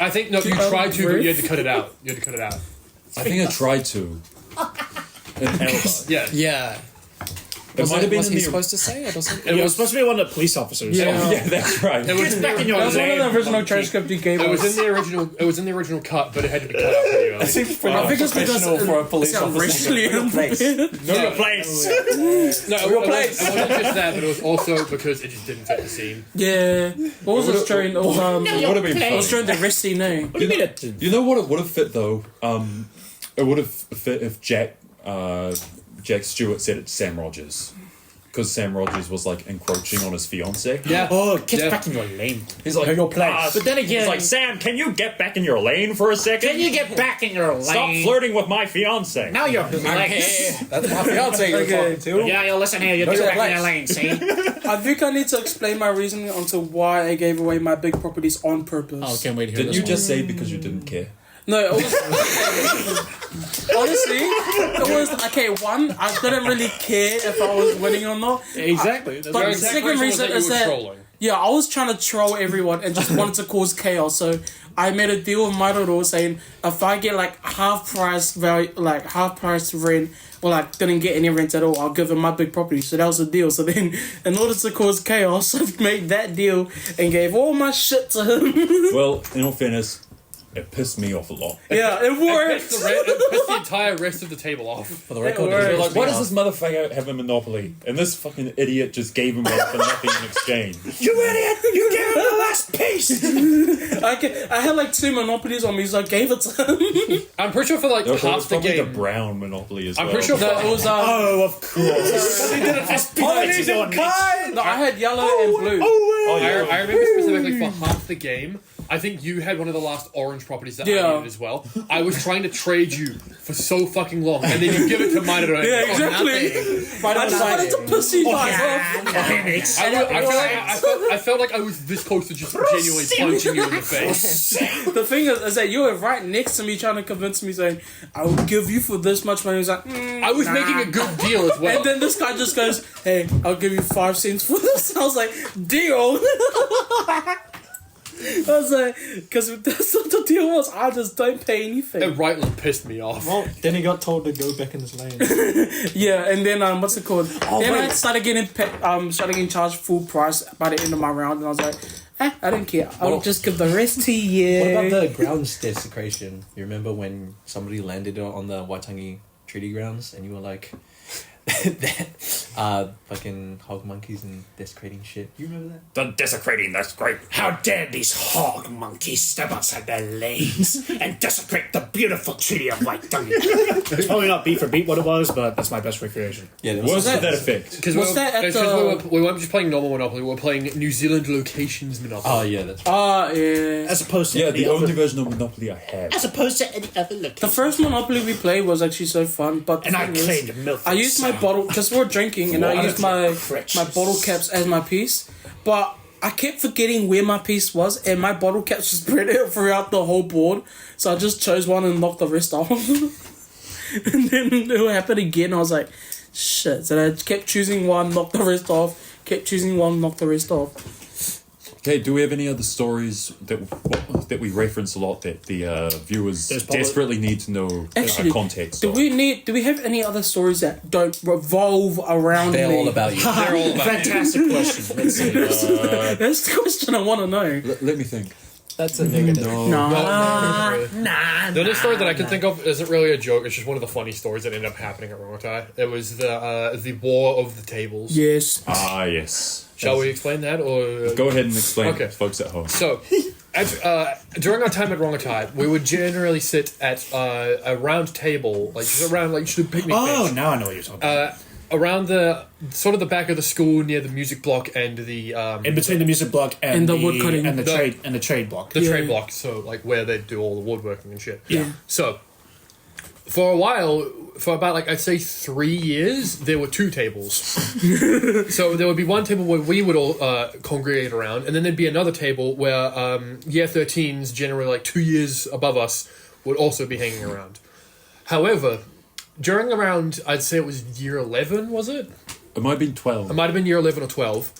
I think, no, you tried to, but you had to cut it out. You had to cut it out. I think I tried to. In Alibi. Yeah. Yeah. It might have been was in he the. supposed to say it or something? It was supposed to be one of the police officers. Yeah. Oh, yeah, that's right. It was, Get back in your That was one lane, of the original monkey. transcript you gave it was us. in the original. It was in the original cut, but it had to be cut out pretty early. I think it's because for a police it sounds officer. racially unprepared. Know your place. No, it wasn't just that, but it was also because it just didn't fit the scene. Yeah. What was this during? It was It would have been it was funny. during the rest scene, eh? What do you mean it didn't? You know what it would have fit though? It would have fit if Jack Stewart said it to Sam Rogers. Because Sam Rogers was like encroaching on his fiance. Yeah. Oh, get Yeah. back in your lane. He's like, your place. but then again, he's like, Sam, can you get back in your lane for a second? Can you get back in your lane? Stop flirting with my fiance. Now you're flex. That's my fiance you're Okay. talking to. Yeah, you listen here. You get your back in your place. lane, see? I think I need to explain my reasoning onto why I gave away my big properties on purpose. Oh, can't wait to hear Didn't this you one. just say because you didn't care? No, it was honestly, it was okay. One, I didn't really care if I was winning or not. Exactly. That's But what the I'm saying. second reason is that trolling. yeah, I was trying to troll everyone and just wanted to cause chaos. So I made a deal with Mairoro saying if I get like half price value, like half price rent, or like didn't get any rent at all, I'll give him my big property. So that was the deal. So then, in order to cause chaos, I made that deal and gave all my shit to him. Well, in all fairness, it pissed me off a lot. Yeah, it It worked. pissed the entire rest of the table off. For the record, works. They're like, why does this motherfucker have a monopoly? And this fucking idiot just gave him one for nothing in exchange. You idiot! You gave him the last piece! I had like 2 monopolies on me, so I gave it to him. I'm pretty sure for like It was half the probably the game. brown monopoly as I'm well. pretty sure for No, it was Oh, of course. He did it as Polynesian no, I had yellow and blue. Oh, yeah. I remember specifically for half the game. I think you had one of the last orange properties that I Yeah. needed as well. I was trying to trade you for so fucking long, and then you give it to Mairaro. Yeah, exactly. I just wanted to piss you guys off. I felt like I was this close to just genuinely punching you in the face. The thing is that you were right next to me trying to convince me saying, I will give you for this much money. He was like, I was making a good deal as well. and then this guy just goes, hey, I'll give you 5 cents for this. I was like, deal. I was like, because that's what the deal was. I just don't pay anything. It rightly pissed me off. Well, then he got told to go back in his lane. Yeah, and then what's it called? Then I started getting charged full price by the end of my round, and I was like, I don't care. I'll just give the rest to you. What about the grounds desecration? You remember when somebody landed on the Waitangi treaty grounds and you were like, Fucking hog monkeys and desecrating shit. You remember that? The desecrating, that's great. How dare these hog monkeys step outside their lanes and desecrate the beautiful treaty of white dung? It's probably not beat for beat what it was, but that's my best recreation. Yeah, Worse to that effect. Because we weren't just playing normal Monopoly, we were playing New Zealand locations Monopoly. Oh yeah, that's right. Yeah. As opposed to The only version of Monopoly I have. as opposed to any other location. The first Monopoly we played was actually so fun, but the And I thing is, claimed milk. I used my bottle because we were drinking, and I used my bottle caps as my piece, but I kept forgetting where my piece was, and my bottle caps were spread out throughout the whole board. So I just chose one and knocked the rest off. And then it happened again. I was like, shit. So I kept choosing one, knocked the rest off. Kept choosing one, knocked the rest off. Okay, do we have any other stories that we reference a lot that the viewers desperately need to know Actually, context Do of? we have any other stories that don't revolve around They're me? all about you. They're all about Fantastic question. Let's see. That's the question I want to know. Let me think. That's a negative. No. The only story that I can think of isn't really a joke. It's just one of the funny stories that ended up happening at Rongotai. It was the War of the Tables. Yes. Ah, yes. Shall we explain that, or Go ahead and explain, Okay. folks at home. So, during our time at Rongotai, we would generally sit at a round table, like just around, like just a picnic Oh, bench, now I know what you're talking about. around the sort of the back of the school near the music block and the In between the music block and the wood cutting. and the trade block. trade block. So like where they do all the woodworking and shit. Yeah. So, for a while, for about like I'd say 3 years, there were 2 tables. So there would be one table where we would all congregate around, and then there'd be another table where year 13s, generally like 2 years above us, would also be hanging around. However, during around, I'd say it was year 11, was it? It might have been 12. It might have been year 11 or 12.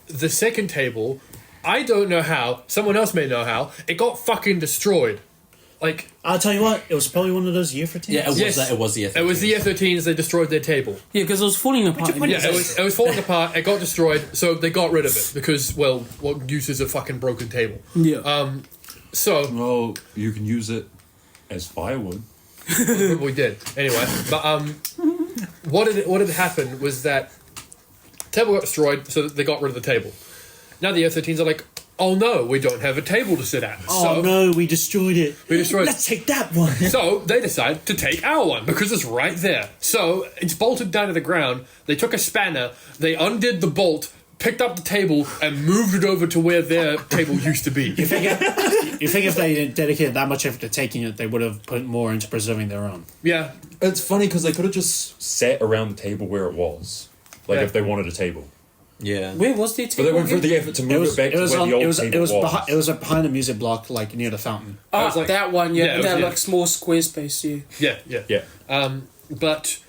The second table, I don't know how, someone else may know how, it got fucking destroyed. Like, I'll tell you what, it was probably one of those year 13s. Yeah, Yes. it was the it was the year 13s, they destroyed their table. Yeah, because it was falling apart. Yeah, it was falling apart, it got destroyed, so they got rid of it because, well, what use is a fucking broken table? Yeah. So, Well, you can use it as firewood. we did. Anyway, but what had happened was that table got destroyed, so they got rid of the table. Now the year 13s are like, oh no, we don't have a table to sit at. Oh so, no, we destroyed it. We destroyed Let's take that one. So they decide to take our one because it's right there. So it's bolted down to the ground. They took a spanner, they undid the bolt, picked up the table, and moved it over to where their table used to be. You think if they dedicated that much effort to taking it, they would have put more into preserving their own. Yeah. It's funny because they could have just sat around the table where it was, like Yeah. if they wanted a table. Yeah. Where was the But table? they went through again? the effort to move it back to where the old table was. It was behind the music block, like near the fountain. Ah, was like- that one, yeah. Yeah, it was- that yeah. like small square space, yeah. Yeah. But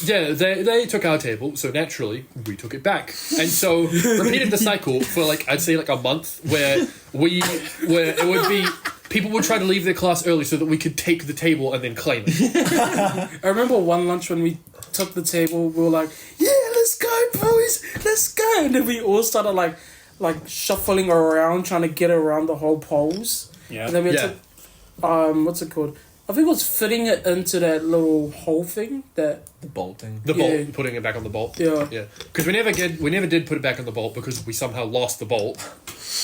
yeah, they took our table, so naturally we took it back, and so repeated the cycle for like I'd say like a month where it would be people would try to leave their class early so that we could take the table and then claim it. I remember one lunch when we took the table, we were like, yeah, let's go, boys, let's go. And then we all started like shuffling around, trying to get around the whole poles. Yeah. And then we Yeah. took, what's it called? I think it was fitting it into that little hole thing that, The bolting. The Yeah. bolt, putting it back on the bolt. Yeah. Because we never did put it back on the bolt because we somehow lost the bolt.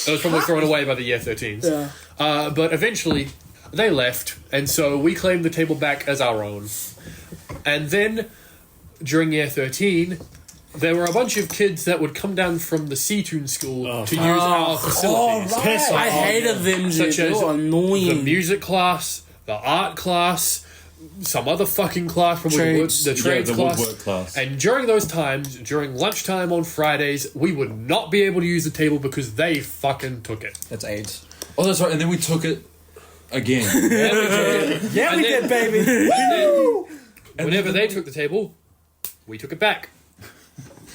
It was probably thrown away by the year 13s. yeah. But eventually, they left, and so we claimed the table back as our own. And then, during year 13, there were a bunch of kids that would come down from the Seatoon school to use our facilities. Piss I off. hated them, dude. Such They as were annoying. the music class, the art class, some other fucking class, probably Trades. the trades the class. woodwork class. And during those times, during lunchtime on Fridays, we would not be able to use the table because they fucking took it. That's AIDS. Oh, that's right. And then we took it again. Yeah, And we then- did, baby. Whenever they took the table, we took it back.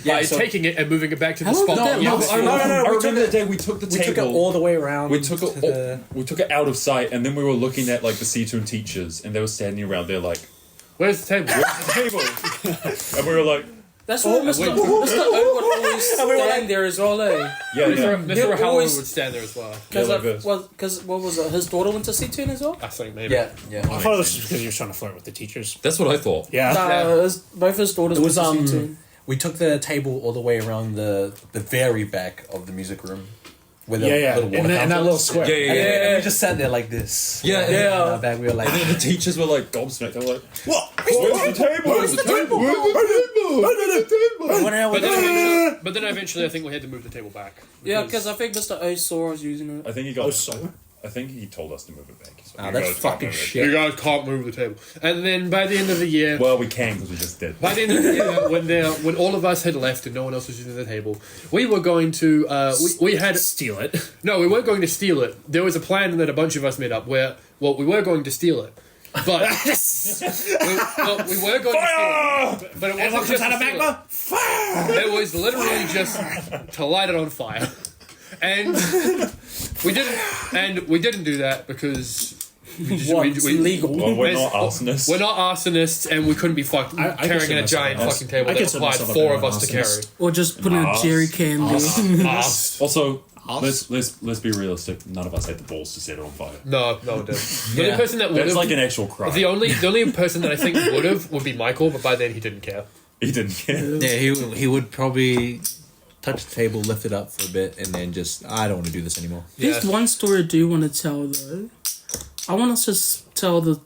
Yeah, By so- taking it and moving it back to the How long spot. did that Yeah, last I for? know. I we took remember it- the day we took the We table. took it all the way around. We took to it. the- We took it out of sight, and then we were looking at like the Seatoon teachers, and they were standing around there like, Where's the table? "Where's the table?" And we were like, That's why Mr. O would always stand there as well, eh? Yeah, Mr. Howard would stand there as well. Because what was it? His daughter went to see tune as well. I think maybe. Yeah. I thought this was because you were trying to flirt with the teachers. That's what I thought. Yeah. Both his daughters It was went to see tune. we took the table all the way around the very back of the music room. With Yeah, little water in that fountains. little square. And we just sat there like this. Yeah. In our bag, we were like, And then the teachers were like gobsmacked. They were like, What? "Where's the table? Where's the table? But then eventually I think we had to move the table back. Yeah, because I think Mr. O saw us using it. I think he got. I think he told us to move it back. So you that's guys can't fucking move it. shit. You guys can't move the table. And then by the end of the year, Well, we can because we just did. by the end of the year, when all of us had left and no one else was using the table, we were going to we had Steal it. no, we weren't going to steal it. There was a plan that a bunch of us made up where we were going to steal it, but we were going to steal it. But it wasn't just to steal it. Fire! It was literally just to light it on fire, and we didn't do that because. It's illegal. Well, we're not arsonists. We're not arsonists, and we couldn't be carrying a consider giant myself fucking table I that consider required myself a 4 bit of of us an to carry. arsonist. Or just put in a jerry can. Also, let's be realistic. None of us had the balls to set it on fire. No, it didn't. The only person that would That's have, like an actual crime. the only person that I think would be Michael, but by then he didn't care. He didn't care. Yeah, he would probably touch the table, lift it up for a bit, and then just, I don't want to do this anymore. There's one story I do want to tell though. I want us to tell the.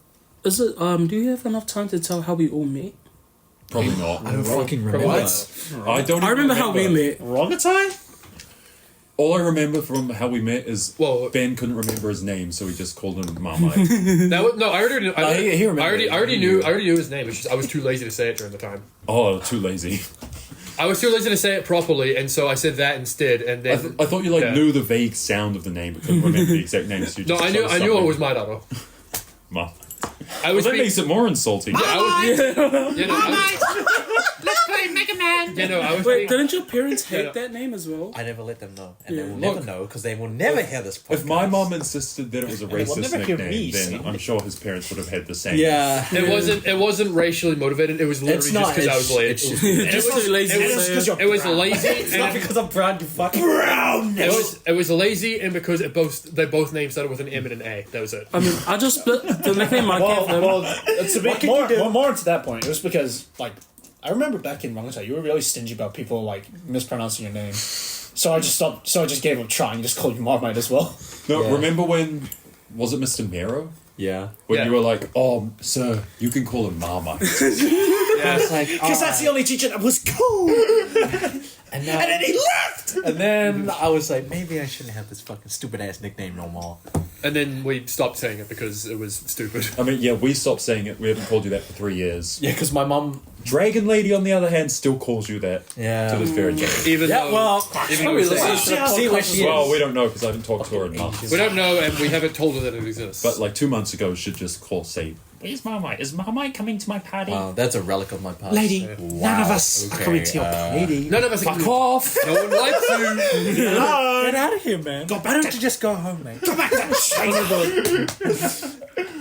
Is it? Do you have enough time to tell how we all met? Probably not. I don't fucking remember. I don't. I even remember how we met. Rongotai? All I remember from how we met is Well- Ben couldn't remember his name, so he just called him Marmite. No, I already knew. he remembered I already knew his name. It's just I was too lazy to say it during the time. Oh, too lazy. I was too lazy to say it properly, and so I said that instead. And then I thought you knew the vague sound of the name, but couldn't remember the exact name. So you no, just I knew chose it was something. my daughter. Ma. I was That being, makes it more insulting. Let's play Mega Man. yeah, no, I was Wait, being, didn't your parents hate no. that name as well? I never let them know. And Yeah. they will Look, never know, because they will never hear this podcast. If my mom insisted that it was a will racist never hear nickname, me then say I'm sure his parents would have had the same. Yeah. It wasn't racially motivated. It was literally It's just not. because I was late. It's just, Just too lazy to say it. It was lazy. it's not And because I'm proud, you fucking it was lazy, and because they both names started with an M and an A. That was it. I mean, I just split the nickname I gave them. Well, it's a bit more into that point. It was because, I remember back in Rongotai, you were really stingy about people, mispronouncing your name. So I just gave up trying, just called you Marmite as well. No, Yeah. remember when, was it Mr. Mero? Yeah. When Yeah. you were like, oh, sir, you can call him Marmite. It's like, Because that's the only teacher that was cool. and then he left! And then I was like, maybe I shouldn't have this fucking stupid ass nickname no more. And then we stopped saying it because it was stupid. I mean, yeah, we stopped saying it. We haven't called you that for 3 years. Yeah, because my mom. Dragon Lady, on the other hand, still calls you that Yeah. to this very day. Even Yeah, though, well, even though Probably we say- listens to the see what podcast she as well. Well, we don't know because I haven't talked to her in months. we don't know, and we haven't told her that it exists. But 2 months ago, she'd just say, where's Marmite? Is Marmite coming to my party? Wow, that's a relic of my past. Lady, none of us are coming to your party. none of us Fuck off! No one likes you. Get out of here, man. Go back Why don't you just go home, man? Go back to China.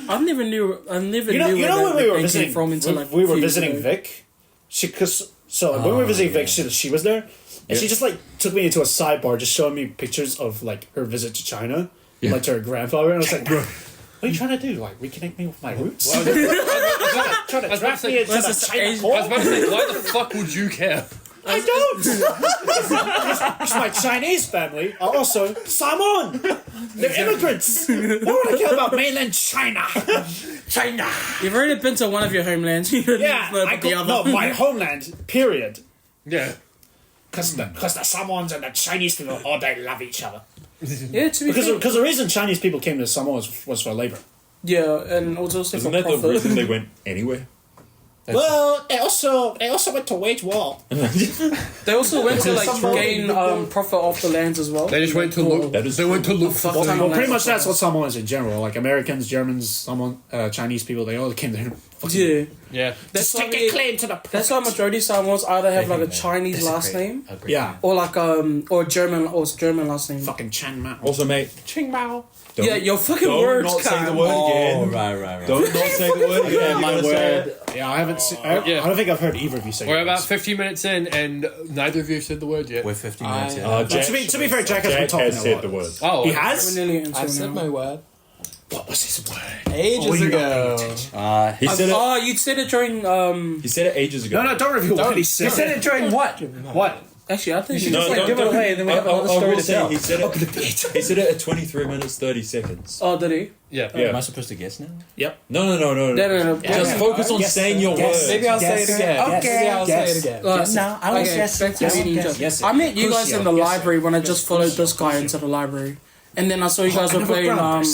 I never knew You know where when that we were nickname visiting, came from until we were few visiting years ago. Vic. When we were visiting Vic, she was there, and she just took me into a sidebar, just showing me pictures of her visit to China, to her grandfather, and I was like, "Bro, what are you trying to do? Reconnect me with my roots? Trying to trap me into What's the this China Asian- I was core? about to say, why the fuck would you care? I don't. Because my Chinese family are also Samoan. They're immigrants. Why would I care about mainland China? China. You've already been to one of your homelands. You don't Yeah, know about the other. my homeland. Period. Yeah. Because the Samoans and the Chinese people, they love each other. Yeah, to be fair. Because the reason Chinese people came to Samoa was for labor. Yeah, and also Isn't for that the profit. reason they went anywhere? Well, they also went to wage war. They also went to gain profit off the lands as well. They just went to look. That is They went to look for Well, food. Well, pretty much that's what Samoans in general, Americans, Germans, Chinese people, they all came there Yeah. Yeah. That's why Stick a claim to the that's why majority of Samoans either have like a Chinese last name Yeah. or like or German last name. Fucking Chan Mao. Also, mate, Ching Mao. Yeah, your fucking don't words. not say the Kyle. word Oh, again. right. Don't not say the word again. Yeah, You my gotta say it. word. Yeah, I haven't seen. I don't think I've heard either of you say We're it. about 15 minutes in, and neither of you have said the word yet. We're 15 minutes in. Jack, To be fair, Jack has been talking has a said lot. the word. Oh, He We're has? nearly into I it said now. my word. What was his word? Ages you ago. He said it. Oh, you said it during He said it ages ago. No, don't reveal what he said. He said it during what? What? Actually I think you No, should don't give it away, and then we have another I story will to say tell. he said it. He said it at 23 minutes 30 seconds. Oh, did he? yeah. Am I supposed to guess now? Yep. No. No. Just focus on saying your word. Maybe I'll say it again. Okay. Maybe I'll say it again. No, I was back to reading yes, just- yes, I met you guys Crucio, in the yes, library when I just followed this guy into the library, and then I saw you guys were never playing. grabbed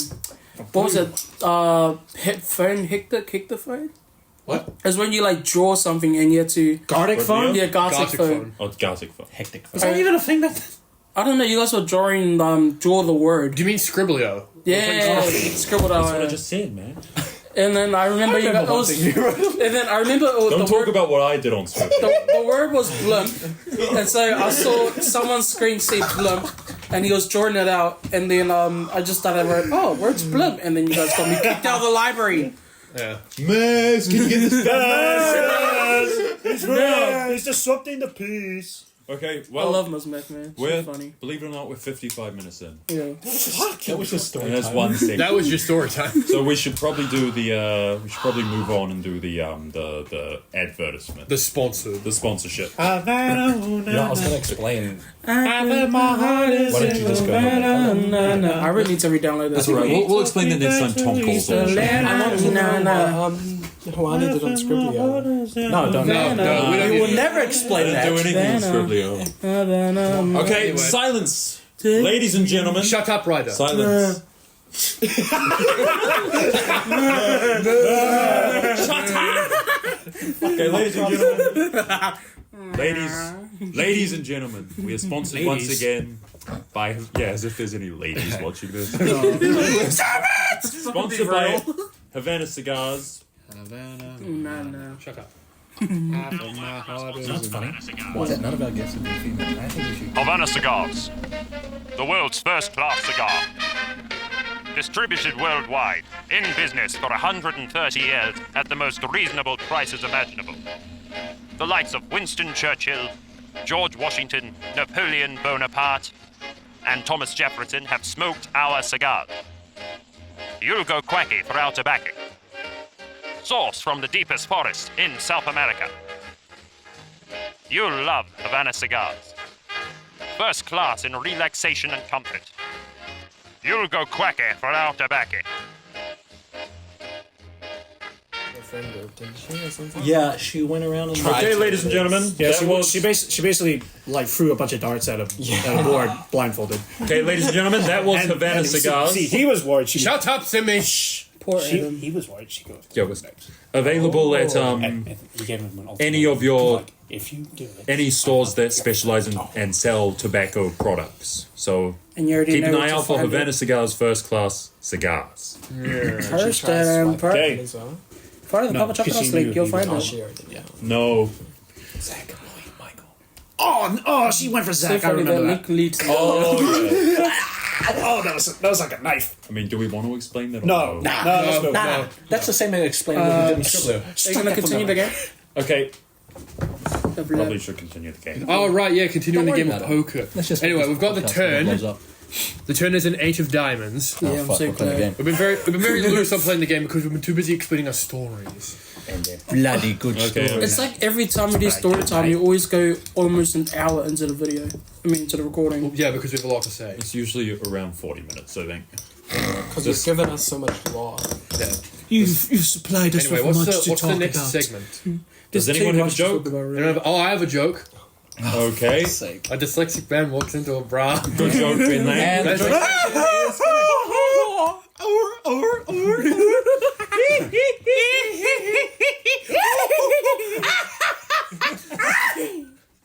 What was it? Phone Hector phone. What? It's when you like draw something and you have to. Gardic phone? Yeah, Gartic Gartic phone. phone. Oh, it's Gartic phone. Hectic. Is that even a thing that... I don't know. You guys were drawing. Draw the word. Do you mean Scribblio? Yeah, scribbled out. That's what I just said, man. And then I remember you guys. And then I remember Don't the talk word. about what I did on Script. The word was blimp, and so I saw someone's screen say blimp, and he was drawing it out, and then I just thought I wrote, oh, word's blimp, and then you guys got me kicked out of the library. Yeah. Mez, can you get this He's disrupting the peace. Okay, I well, love Ms. Mac, man. we're, She's funny. believe it or not, we're 55 minutes in. Yeah. That was just story And there's time. one thing. That was your story time. So we should probably do we should probably move on and do the advertisement. The sponsor. The sponsorship. I was going to explain. Why don't you just go ahead and I really need to re-download this. That's all right. We'll explain that next time Tom calls on the show. Juan did it on Scribblio. No, don't. No, we don't We will need- never explain Don't that. do anything in Scriblio. Okay, Anyway. silence. Ladies and gentlemen. Shut up, Ryder. Silence. Okay, ladies and gentlemen. Ladies and gentlemen, we are sponsored once again by as if there's any ladies watching this. Sponsored by Havana Cigars. Shut up. That's funny. What's that? None of our guests have been female. I think we should. Havana Cigars, the world's first-class cigar. Distributed worldwide, in business for 130 years at the most reasonable prices imaginable. The likes of Winston Churchill, George Washington, Napoleon Bonaparte, and Thomas Jefferson have smoked our cigars. You'll go quacky for our tobacco. Sourced from the deepest forest in South America. You'll love Havana Cigars. First class in relaxation and comfort. You'll go quacky for our tobacco. My friend group, didn't she, or something? Yeah, she went around and Okay, ladies and gentlemen. Yeah, that she basically like threw a bunch of darts at a board blindfolded. Okay, ladies and gentlemen, that was Havana Cigars. See, he was worried. Shut up, Simmy. Poor Adam. He was worried. She goes. Yeah, it was available at You gave him an any of your like, if you do it, any stores that specialize in and sell tobacco products. So And you already keep know an where eye to out for find Havana it. Cigars First Class Cigars. First, Okay. As well. part of the No, Papa Chocolate because you Sleep, knew you'll he find was it. She already did, yeah. No. Zach, Michael. Oh, she went for So Zach. I funny that remember link that. leads to Oh, yeah. Oh, that was like a knife. I mean, do we want to explain that? Or No, let's move. Nah, that's the same thing explaining what we did in Scribbler. Are you going to continue the game? Okay, The probably blood. should continue the game. Oh, right, yeah, continuing the Don't game worry of about it. poker. Let's just Anyway, we've got the podcast blows turn. up. The turn is an 8 of diamonds. Yeah, Oh, I'm fuck, so we're playing the glad. game. We've been very loose on playing the game because we've been too busy explaining our stories. Bloody good Okay, story. It's like every time we do story time, you always go almost an hour into the video. I mean, into the recording. Yeah, because we have a lot to say. It's usually around 40 minutes, I think. Because you've given us so much lore. You've supplied us Anyway, with what's much to the talk next about. segment? Does There's anyone too have a much to talk joke? about, really. I have a joke. Okay. A dyslexic man walks into a bra. Good joke, Finlay. And the joke-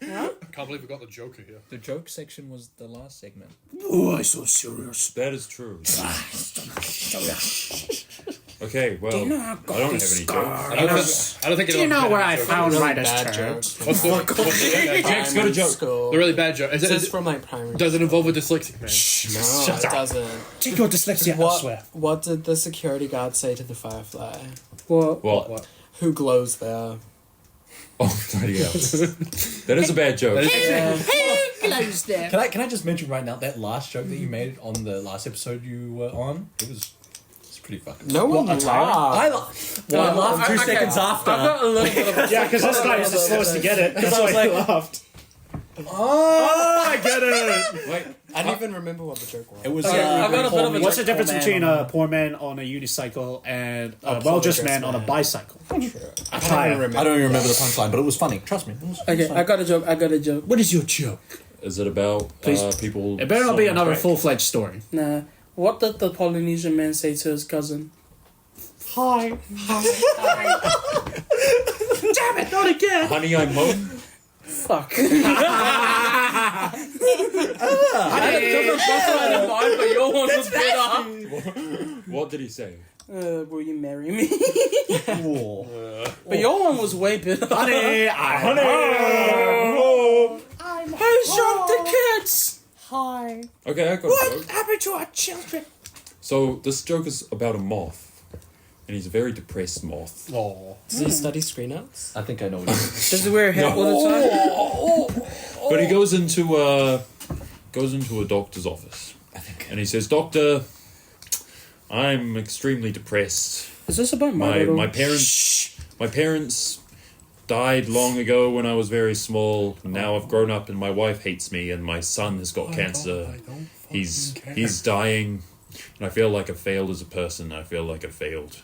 I can't believe we got the Joker here. the joke section was the last segment. Oh, I'm so serious. That is true. Okay, well, you know I I got don't have any these jokes. I don't think Do you know where I found Really Ryder's bad turd? jokes from What's the Jack's got a joke. school. the really bad joke? This is from like primary. Does it involve a dyslexic man? No, it doesn't. Take your dyslexia elsewhere. What did the security guard say to the firefly? What? Who glows there? Oh, bloody hell. That is a bad joke. Close there. Can I just mention right now that last joke that you made on the last episode you were on? It's pretty fucking. No one laughed. I laughed 2 seconds after. I've got a little bit of Yeah, because this guy is the slowest to get it. That's why I laughed. Oh, I get it. Wait, I don't even remember what the joke was. it was. I've got a bit of a What's the joke difference for between man. a poor man on a unicycle and a poorly well-dressed dressed man on a man. bicycle? I don't even remember. I don't even remember the punchline, but it was funny. Trust me. It was Okay, funny. I got a joke. What is your joke? is it about people? It better not be selling another crack? full-fledged story. Nah. What did the Polynesian man say to his cousin? Hi. Damn it, not again. Honey, I'm home. Fuck. I had a different punchline in mind, but your one was better. What did he say? Will you marry me? But your one was way better. Honey, Who shot the kids? Okay, I got a joke. Happened to our children? So this joke is about a moth, and he's a very depressed moth. Oh. Does he study screen outs? I think I know what it is. Does he wear a hat all the time? But he goes into a doctor's office, and he says, "Doctor, I'm extremely depressed. Is this about my My parents died long ago when I was very small. Now I've grown up and my wife hates me and my son has got cancer. He's dying, and I feel like I failed as a person. I feel like I failed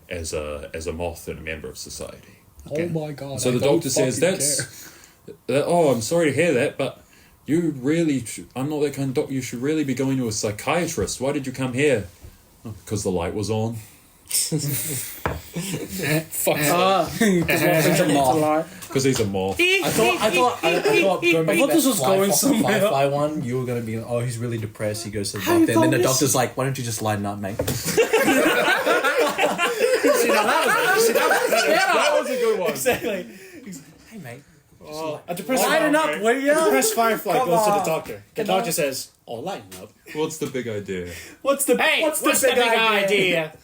as a moth and a member of society." Oh my god. So the doctor says, "Oh, I'm sorry to hear that, but you really, I'm not that kind of doctor. You should really be going to a psychiatrist. Why did you come here?" "Because the light was on." Because he's a moth. I thought going back to thought this was going somewhere. Firefly one, you were going to be, oh, he's really depressed. He goes to the doctor. And then the doctor's like, why don't you just lighten up, mate? That was a good one. Exactly. Hey, mate. A depressed Lighten up, will ya? depressed firefly Come goes to on. the doctor. The doctor says, "Oh, lighten up." What's the big idea? What's the big idea?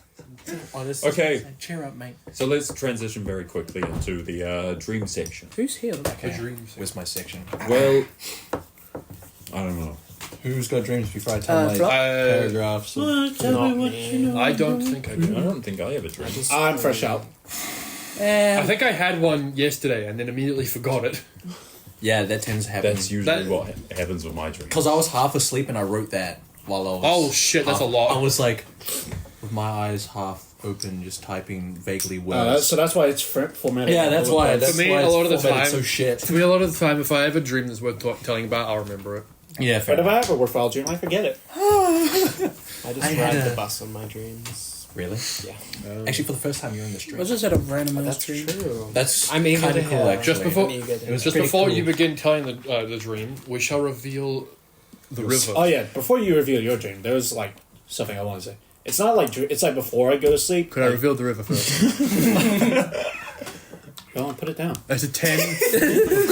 Honestly, Okay. cheer up, mate. So let's transition very quickly into the dream section. Who's here? Okay. Where's my section? Well, I don't know. Who's got dreams before I tell my Flop? paragraphs? I don't think I do. I don't think I have a dream. I'm fresh out. I think I had one yesterday and then immediately forgot it. Yeah, that tends to happen. That's usually That- what happens with my dreams. Because I was half asleep and I wrote that while I was... Oh shit, that's a lot. I was like, with my eyes half open, just typing vaguely words. So that's why it's formatted. Yeah, that's why. That's For me, why a lot of the it's formatted time- so shit. To me, a lot of the time, if I have a dream that's worth telling about, I'll remember it. Yeah, fair But if enough. I have a worthwhile dream, I forget it. I just I ride had the a- bus on my dreams. Really? Yeah. Actually, for the first time, you're in the stream. I just had a random ass That's dream. true. That's I'm eager kind to of cool, hear. actually. Just before, I'm eager to It was just pretty before cool. you begin telling the dream, we shall reveal the river. Oh yeah, before you reveal your dream, there's like something I want to say. It's not like it's like before I go to sleep. Could I reveal the river first? Go on, put it down. That's a 10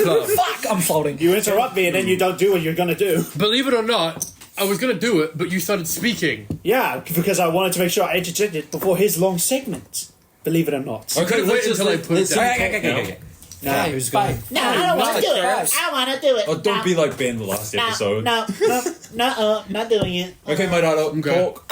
club. Fuck, I'm folding. You interrupt me and then you don't do what you're gonna do. Believe it or not, I was gonna do it, but you started speaking. Yeah, because I wanted to make sure I edited it before his long segment. Believe it or not. Okay, Wait until I put it down. Okay. Now who's going? No, I don't want to do it. I want to do it. Oh, don't be like Ben the last episode. No, not doing it. Okay, my daughter, talk.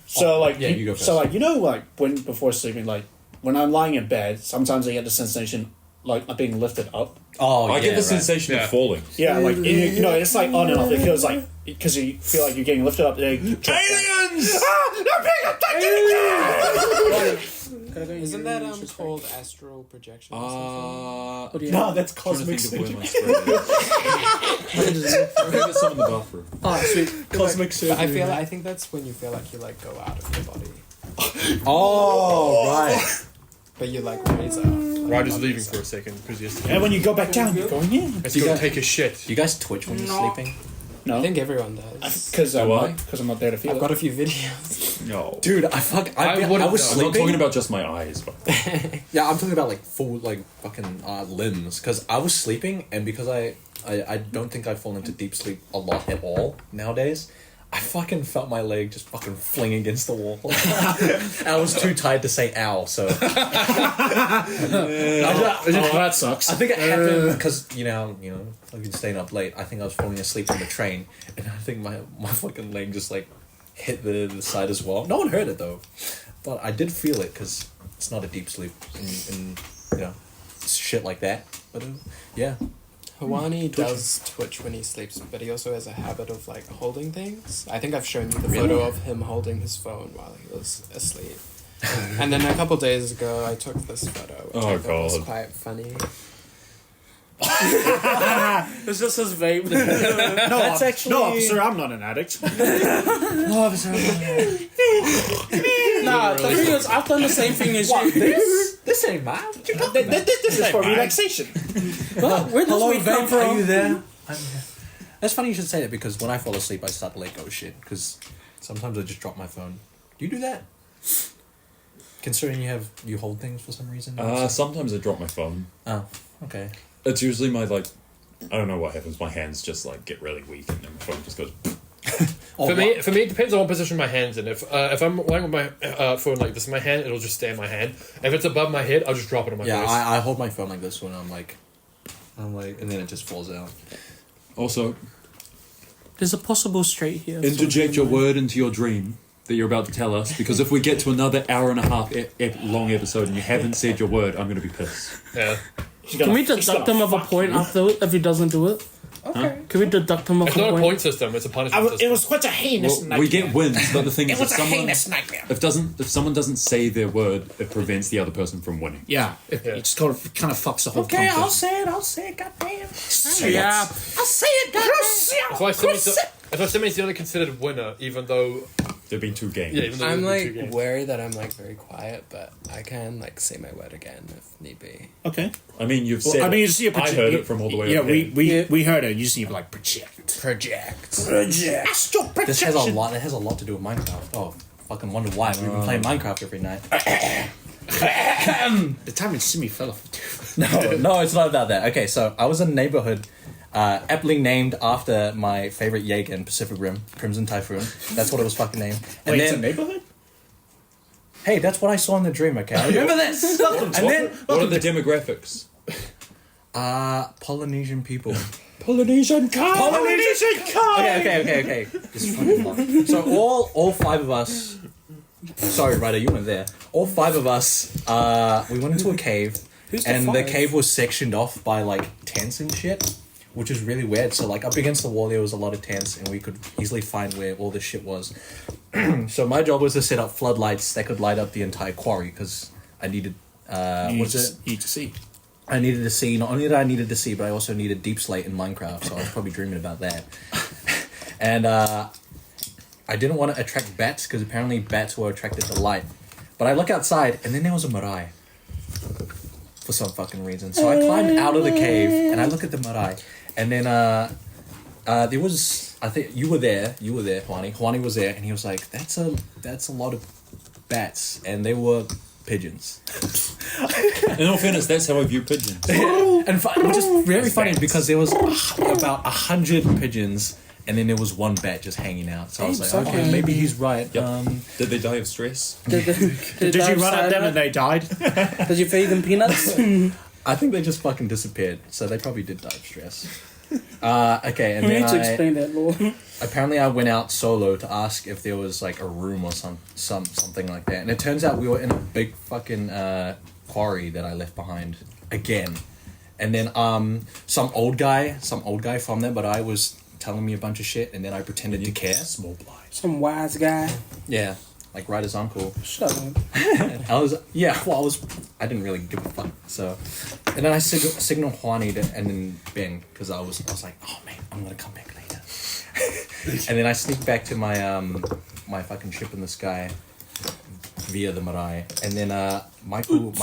So like, yeah, you go first. So like, you know, like when before sleeping, like when I'm lying in bed, sometimes I get the sensation like I'm being lifted up. Oh, I get the sensation Yeah. of falling. Yeah, like you know, it's like on and off. It feels like because you feel like you're getting lifted up. Then you drop down. Aliens! Isn't that called astral projection? Or something? No, that's Trying to cosmic think of where surgery. my spread is. I think there's some in the bathroom. Oh, sweet. Cosmic surgery. I think that's when you feel like you like go out of your body, Oh, right. but you like raise up. Ryder's leaving for a second because yesterday And when you go back down, you're going in. has to go take a shit. Do you guys twitch when you're sleeping? No, I think everyone does. because Do I? I'm not there to feel I've it. got a few videos. No. Dude, I was I'm not sleeping. talking about just my eyes, but Yeah, I'm talking about like full like fucking limbs. Because I was sleeping, and because I don't think I fall into deep sleep a lot at all nowadays. I fucking felt my leg just fucking fling against the wall. And I was too tired to say ow, so. That sucks. I think it happened because, I've been staying up late. I think I was falling asleep on the train, and I think my fucking leg just like hit the side as well. No one heard it though, but I did feel it because it's not a deep sleep and shit like that. But yeah. Hawani does twitch when he sleeps, but he also has a habit of like holding things. I think I've shown you the photo of him holding his phone while he was asleep. And then a couple days ago, I took this photo, which I thought was quite funny. It's just his vape. No, officer, I'm not an addict. No, officer. Nah, the thing is, I've done the same thing as you. This ain't mine. This is for relaxation. Well, where does we come from? Are you there? I'm here. That's funny you should say that because when I fall asleep, I start to let go of shit. Because sometimes I just drop my phone. Do you do that? Considering you hold things for some reason. sometimes I drop my phone. Oh, okay. It's usually my I don't know what happens. My hands just get really weak, and then my phone just goes. For me, it depends on what position my hand's in. If I'm lying with my phone like this in my hand, it'll just stay in my hand. If it's above my head, I'll just drop it on my face. Yeah, I hold my phone like this when I'm like, and then it just falls out. Also, There's a possible straight here. interject your word into your dream that you're about to tell us, because if we get to another hour and a half long episode and you haven't said your word, I'm going to be pissed. Yeah. Can we deduct him of a point after if he doesn't do it? Okay. Can we deduct him of a point? It's not a point system, it's a punishment system. It was quite a heinous nightmare. We get wins, but the thing is, It was a heinous nightmare. if someone doesn't say their word, it prevents the other person from winning. Yeah, it just kind of fucks the whole Okay, I'll concept. say it, goddamn. Yeah. I'll say it, goddamn. That's why Simi's the only considered winner, even though... There've been two games. Yeah, even though I'm there've been two like games. wary that I'm like very quiet, but I can like say my word again if need be. Okay. I mean, you've Well, said I mean, you it. see a I heard it from all the way Yeah, over there. we heard it. You see it like project. Astral This has projection. a lot. It has a lot to do with Minecraft. Oh, fucking wonder why we've been playing Minecraft every night. The time when Simi fell off. No, it's not about that. Okay, so I was in a neighborhood aptly named after my favorite Jaeger in Pacific Rim, Crimson Typhoon. That's what it was fucking named. And Wait, it's a then, neighborhood? hey, that's what I saw in the dream. Okay, I remember this. And then What are the demographics? Polynesian people. Polynesian car. Okay. This is fucking long. So all five of us. Sorry, Ryder, you weren't there. All five of us. We went into a cave, and the cave was sectioned off by like tents and shit, which is really weird. So like up against the wall, there was a lot of tents, and we could easily find where all this shit was. So my job was to set up floodlights that could light up the entire quarry because I needed. You need to see. I needed to see. Not only did I needed to see, but I also needed deep slate in Minecraft. So I was probably dreaming about that. And I didn't want to attract bats because apparently bats were attracted to light. But I look outside, and then there was a marae. For some fucking reason, so I climbed out of the cave and I look at the marae, and then there was. I think you were there, Juani. Juani was there, and he was like, "That's a lot of bats," and they were pigeons. In all fairness, that's how I view pigeons. Which is very funny because there was about 100 pigeons, and then there was one bat just hanging out. So I was like, okay, maybe he's right. Yep. Did they die of stress? Did you run at them and they died? Did you feed them peanuts? I think they just fucking disappeared. So they probably did die of stress. Okay, and You then need to explain that, Lord. apparently I went out solo to ask if there was like a room or something like that, and it turns out we were in a big fucking quarry that I left behind again, and then some old guy from there, but I was telling me a bunch of shit, and then I pretended to care. Small blind. Some wise guy. Yeah, like Ryder's uncle. Shut up. I didn't really give a fuck. So, and then I signal Juani and then Ben because I was like, oh man, I'm gonna come back later. And then I sneak back to my my fucking ship in the sky, via the marae, and then Michael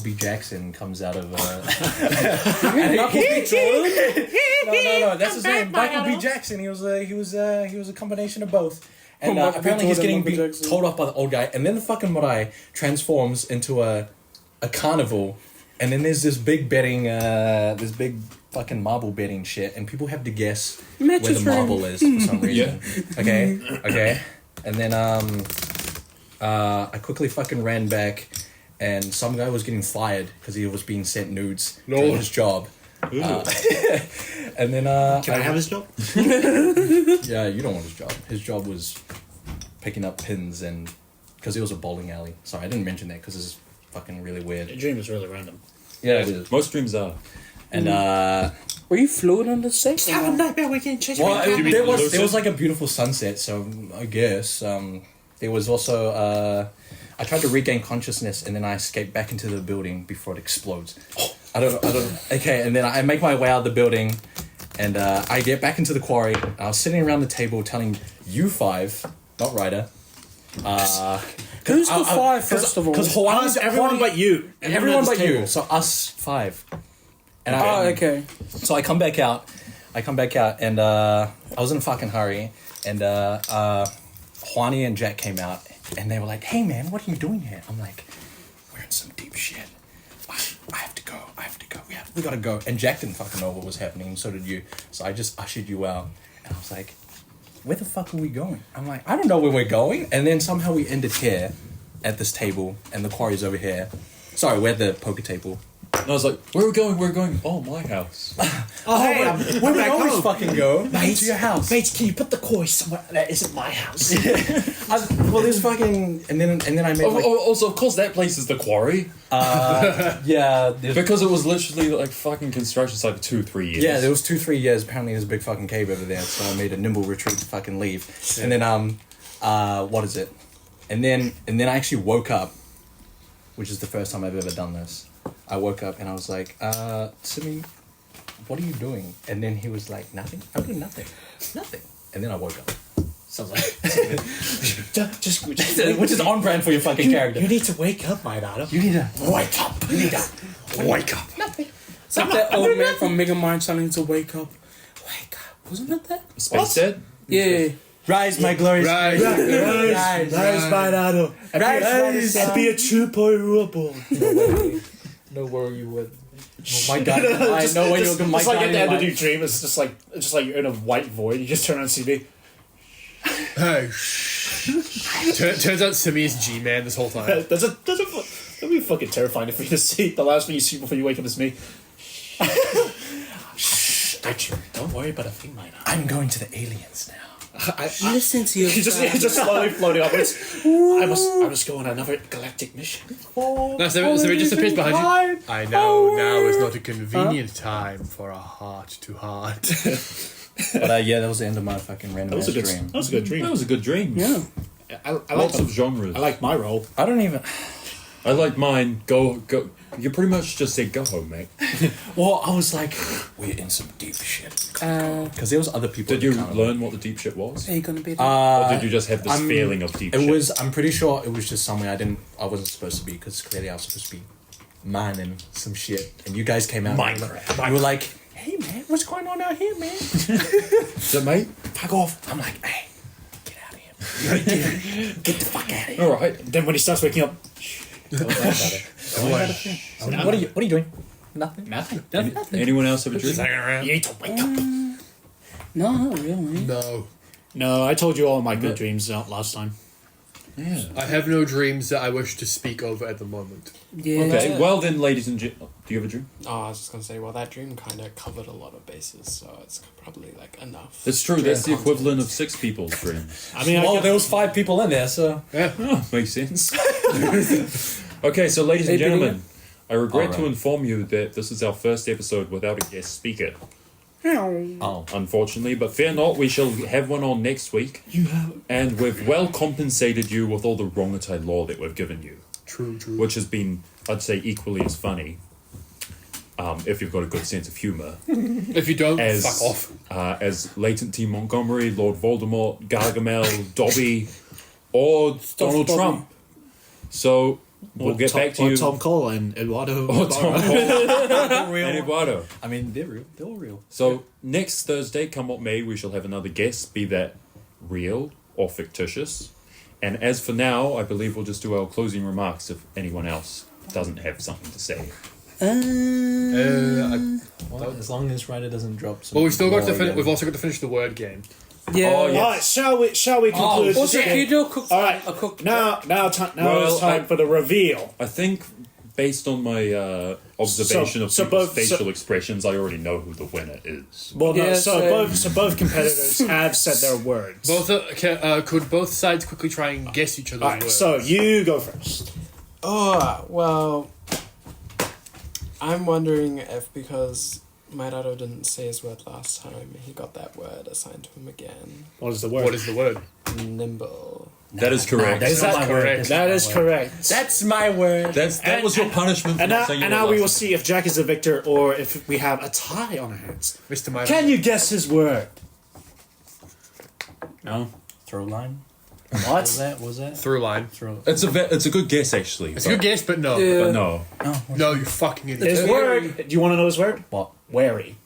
B. Jackson comes out of. Michael B. Jordan? No, that's his name. Michael B. Jackson. He was a combination of both. And apparently he's getting told off by the old guy, and then the fucking marae transforms into a carnival, and then there's this big betting, this big fucking marble betting shit, and people have to guess where the marble is for some reason. Okay, and then I quickly fucking ran back, and some guy was getting fired because he was being sent nudes to his job. And then can I have his job? Yeah, you don't want his job. His job was picking up pins, and because it was a bowling alley. Sorry, I didn't mention that because it's fucking really weird. Your dream is really random. Yeah, it is. Most dreams are. And were you fluent on the set? Have a nightmare weekend. Change well, my there was like a beautiful sunset, so I guess there was also I tried to regain consciousness, and then I escaped back into the building before it explodes. I don't. Okay, and then I make my way out of the building, and I get back into the quarry. I was sitting around the table telling you five, not Ryder. Who's the five, first of all? Because Everyone but you. Everyone but you. So us five. And okay. So I come back out, and I was in a fucking hurry, and Juani and Jack came out, and they were like, "Hey man, what are you doing here?" I'm like, "We're in some deep shit. I have to go. We gotta go." And Jack didn't fucking know what was happening, and so did you. So I just ushered you out, and I was like, "Where the fuck are we going?" I'm like, "I don't know where we're going." And then somehow we ended here, at this table, and the quarry's over here. Sorry, we're at the poker table. And I was like, where are we going? We're going, my house. Where we always fucking go? Mate, to your house. Mate, can you put the koi somewhere that isn't my house? Well, there's fucking... And then I made like... Also, of course, that place is the quarry. Yeah. Because it was literally like fucking construction site for 2-3 years. Yeah, there was 2-3 years. Apparently there's a big fucking cave over there, so I made a nimble retreat to fucking leave. Yeah. And then, what is it? And then I actually woke up, which is the first time I've ever done this. I woke up and I was like, Simi, what are you doing? And then he was like, nothing. I'm doing nothing. Nothing. And then I woke up. Sounds like just which is on brand for your fucking character. You need to wake up, my daughter. You need to wake up. You need to wake up. Nothing. It's like that old man from Mega Mind telling him to wake up. Wake up. Wasn't it that? Space Dead? Yeah. Rise, my glorious. Rise, my daughter. Rise, and be a true boy rule. No worry, you would. Oh my god! I know when you're going. It's like at the end of your dream. It's just like you're in a white void. You just turn on TV. Oh, turns out Simi is G-Man this whole time. That'd be fucking terrifying if you just see the last thing you see before you wake up is me. Don't worry about a thing, my daughter. I'm going to the aliens now. Listen to your just slowly floating upwards. I must go on another galactic mission. No, so it just appears behind you. I know now is not a convenient time for a heart-to-heart. But yeah, that was the end of my fucking random That was a dream. good dream. That was a good dream. Yeah. I like Lots of genres. I like my role. I don't even. I like mine. Go. You pretty much just said go home, mate. Well, I was like, we're in some deep shit. Because there was other people. Did you learn what the deep shit was? Are you gonna be there? Or did you just have this feeling of deep shit? I'm pretty sure it was just somewhere I wasn't supposed to be, because clearly I was supposed to be mining some shit. And you guys came out. You were like, hey man, what's going on out here, man? Is it, mate? Fuck off. I'm like, hey, get out of here. Get the fuck out of here. All right. Then when he starts waking up, What are you doing? Nothing. Anyone else have a dream? you need to wake up. No, not really. No, I told you all my good dreams last time. Yeah. I have no dreams that I wish to speak over at the moment. Yeah. Okay. Well then, ladies and gentlemen, do you have a dream? Oh, I was just gonna say, well, that dream kind of covered a lot of bases, so it's probably like enough. It's true. That's the equivalent of 6 people's dreams. I mean, Well, there was 5 people in there, so Oh, makes sense. Okay, so ladies and gentlemen, I regret to inform you that this is our first episode without a guest speaker. Unfortunately, but fear not, we shall have one on next week. And we've well compensated you with all the Rongotai lore that we've given you. True. Which has been, I'd say, equally as funny. If you've got a good sense of humour. If you don't, fuck off. As Latent T. Montgomery, Lord Voldemort, Gargamel, Dobby, or Donald Trump. So we'll get back to you. Tom Cole and Eduardo. Tom Cole Real. and Eduardo. I mean, they're real. They're all real. So next Thursday, come what may, we shall have another guest, be that real or fictitious. And as for now, I believe we'll just do our closing remarks if anyone else doesn't have something to say. Well, as long as Ryder doesn't drop some. Well, we've still got to more finish. again. We've also got to finish the word game. Yeah. Oh, All right, shall we conclude? Also, this can you game? do a cook? All right, A cook. now it's Well, time for the reveal. I think, based on my observation of people's facial expressions, I already know who the winner is. Well, no, Yeah, so so- both competitors have said their words. Both could both sides quickly try and guess each other's All right, words? so you go first. Oh, well, I'm wondering if because Maidado didn't say his word last time, he got that word assigned to him again. What is the word? What is the word? Nimble. That is correct. Is that not correct. That is correct. That's my word. That was your punishment for And not now, saying and your now we word will last see if Jack is the victor or if we have a tie on our hands. Mr. Myron. Can you guess his word? No. Throw line. What? Was that? Through line. Throw. time. It's a good guess, actually. It's a good guess, but no. But no. No, you fucking idiot. His word. Do you want to know his word? What? Wary.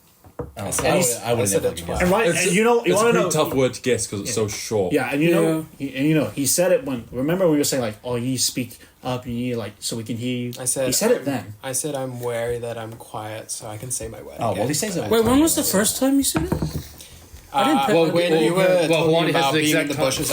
I said would it never twice. guess. And right, It's and you know, you It's a want to pretty know. tough word to guess because it's so short. Yeah, and you know, he said it when. Remember when we were saying like, "Oh, you need to speak up, you need like so we can hear you." I said he said it then. I said I'm wary that I'm quiet so I can say my word. Oh, well, again, he says but it. Wait, when was the first time you said it? I didn't pick- Well, when you were Well, talking Juan has about the being in exact the time. bushes,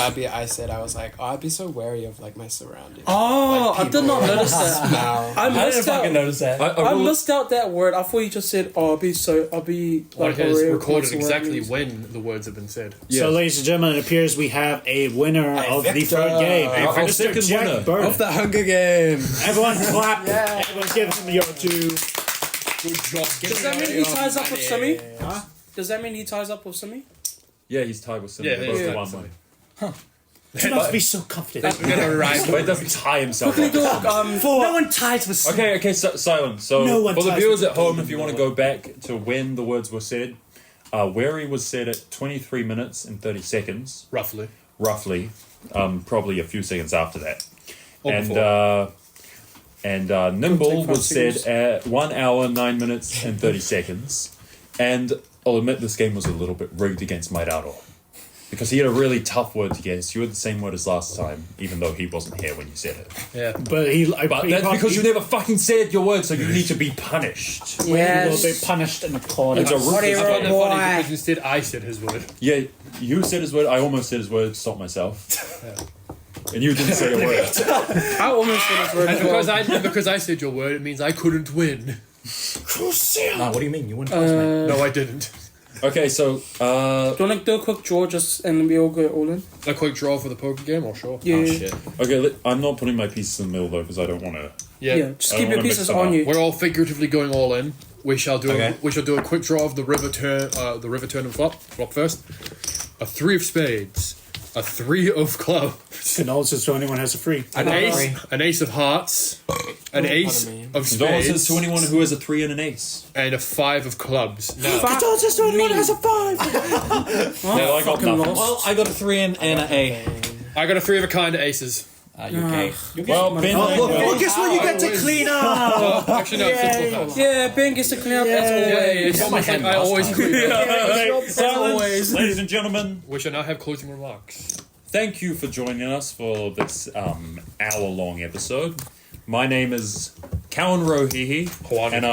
I was like, I'd be so wary of like my surroundings. Oh, Like, I did not people notice that. smell. I missed out. notice that. I missed out that word. I thought you just said, "Oh, I'll be One like has aware of recorded what's the word exactly means." when the words have been said. So, ladies and gentlemen, it appears we have a winner of the victor. third game. Our Mr. second Jack winner. Burton. Of the Hunger Games. Everyone clap. Everyone give him your due. Good job. Does that mean he ties up with Simi? Huh? Does that mean he ties up with Simi? Yeah, he's tied with Simon. Yeah, both yeah. one way. Do not be so comfortable. We're gonna ride. But he doesn't tie himself. Quickly up. do No one ties with. Okay, silent. So, No one for the ties viewers with at home, if you want to go back to when the words were said, Wary was said at 23 minutes and 30 seconds, Roughly. roughly. Probably a few seconds after that. Or And before. Nimble Take 5 was said seconds. at 1 hour, 9 minutes, and 30 seconds. And I'll admit this game was a little bit rigged against Maidaro. Because he had a really tough word to guess. You had the same word as last time, even though he wasn't here when you said it. Yeah. But he. But that's because you never fucking said your word, so you need to be punished. He will be punished in accordance. It's a I ruthless found it game. funny because instead I said his word. Yeah, you said his word. I almost said his word. Stop myself. And you didn't say a word. I almost said his word. And as well. because I said your word, it means I couldn't win. No, what do you mean? You wouldn't trust me. No, I didn't. Okay, so Do you want to do a quick draw just and we all go all in? A quick draw for the poker game, or sure? Yeah. Oh, shit. okay, I'm not putting my pieces in the middle though because I don't want to. Yeah. Just I keep don't your wanna pieces mix them on up. you. We're all figuratively going all in. We shall do Okay. a quick draw of the river turn and flop first. A 3 of spades, a 3 of clubs, Condolences to anyone who has a free. an ace of hearts, an ace me. of Condolences spades, to anyone who has a 3 and an ace. and a 5 of clubs. Now, Condolences to anyone who has a 5. No, I got nothing. Well, I got a 3 and an A. I got a 3 of a kind of aces. You're gay. Well, Ben, Well, guess what? You get to clean up. Actually, no, simple fact. Yeah, Ben gets to clean up as always. It's almost like I always clean up. okay, silence, always. ladies and gentlemen. We shall now have closing remarks. Thank you for joining us for this hour-long episode. My name is Cowan Rohihi, Hawani and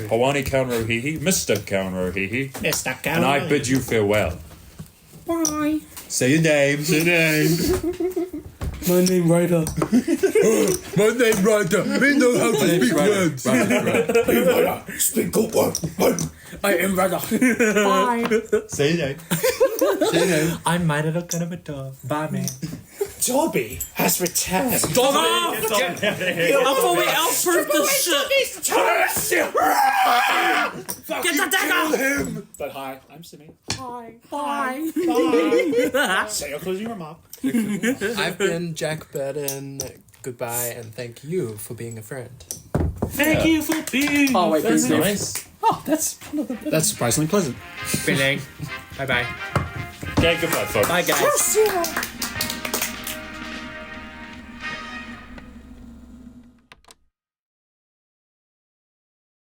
Hawani Cowan Rohihi, Mr. Cowan Rohihi, Mr. and I bid you farewell. Bye. Say your name. Your name. My name Ryder. My name Ryder. Me know how to speak words. Speak good word. I am Ryder. Bye. Say your name. I'm minded up kind of a dog. Bye, man. Dobby has returned. Stop off! I thought we outproofed this shit. Get the dagger! But hi, I'm Simi. Bye. Say your closing remark. I've been Jack Burton. Goodbye, and thank you for being a friend. Thank you for being. Oh, wait, That's please. nice. That's surprisingly pleasant. Bye bye. Okay, goodbye, folks. Bye, guys.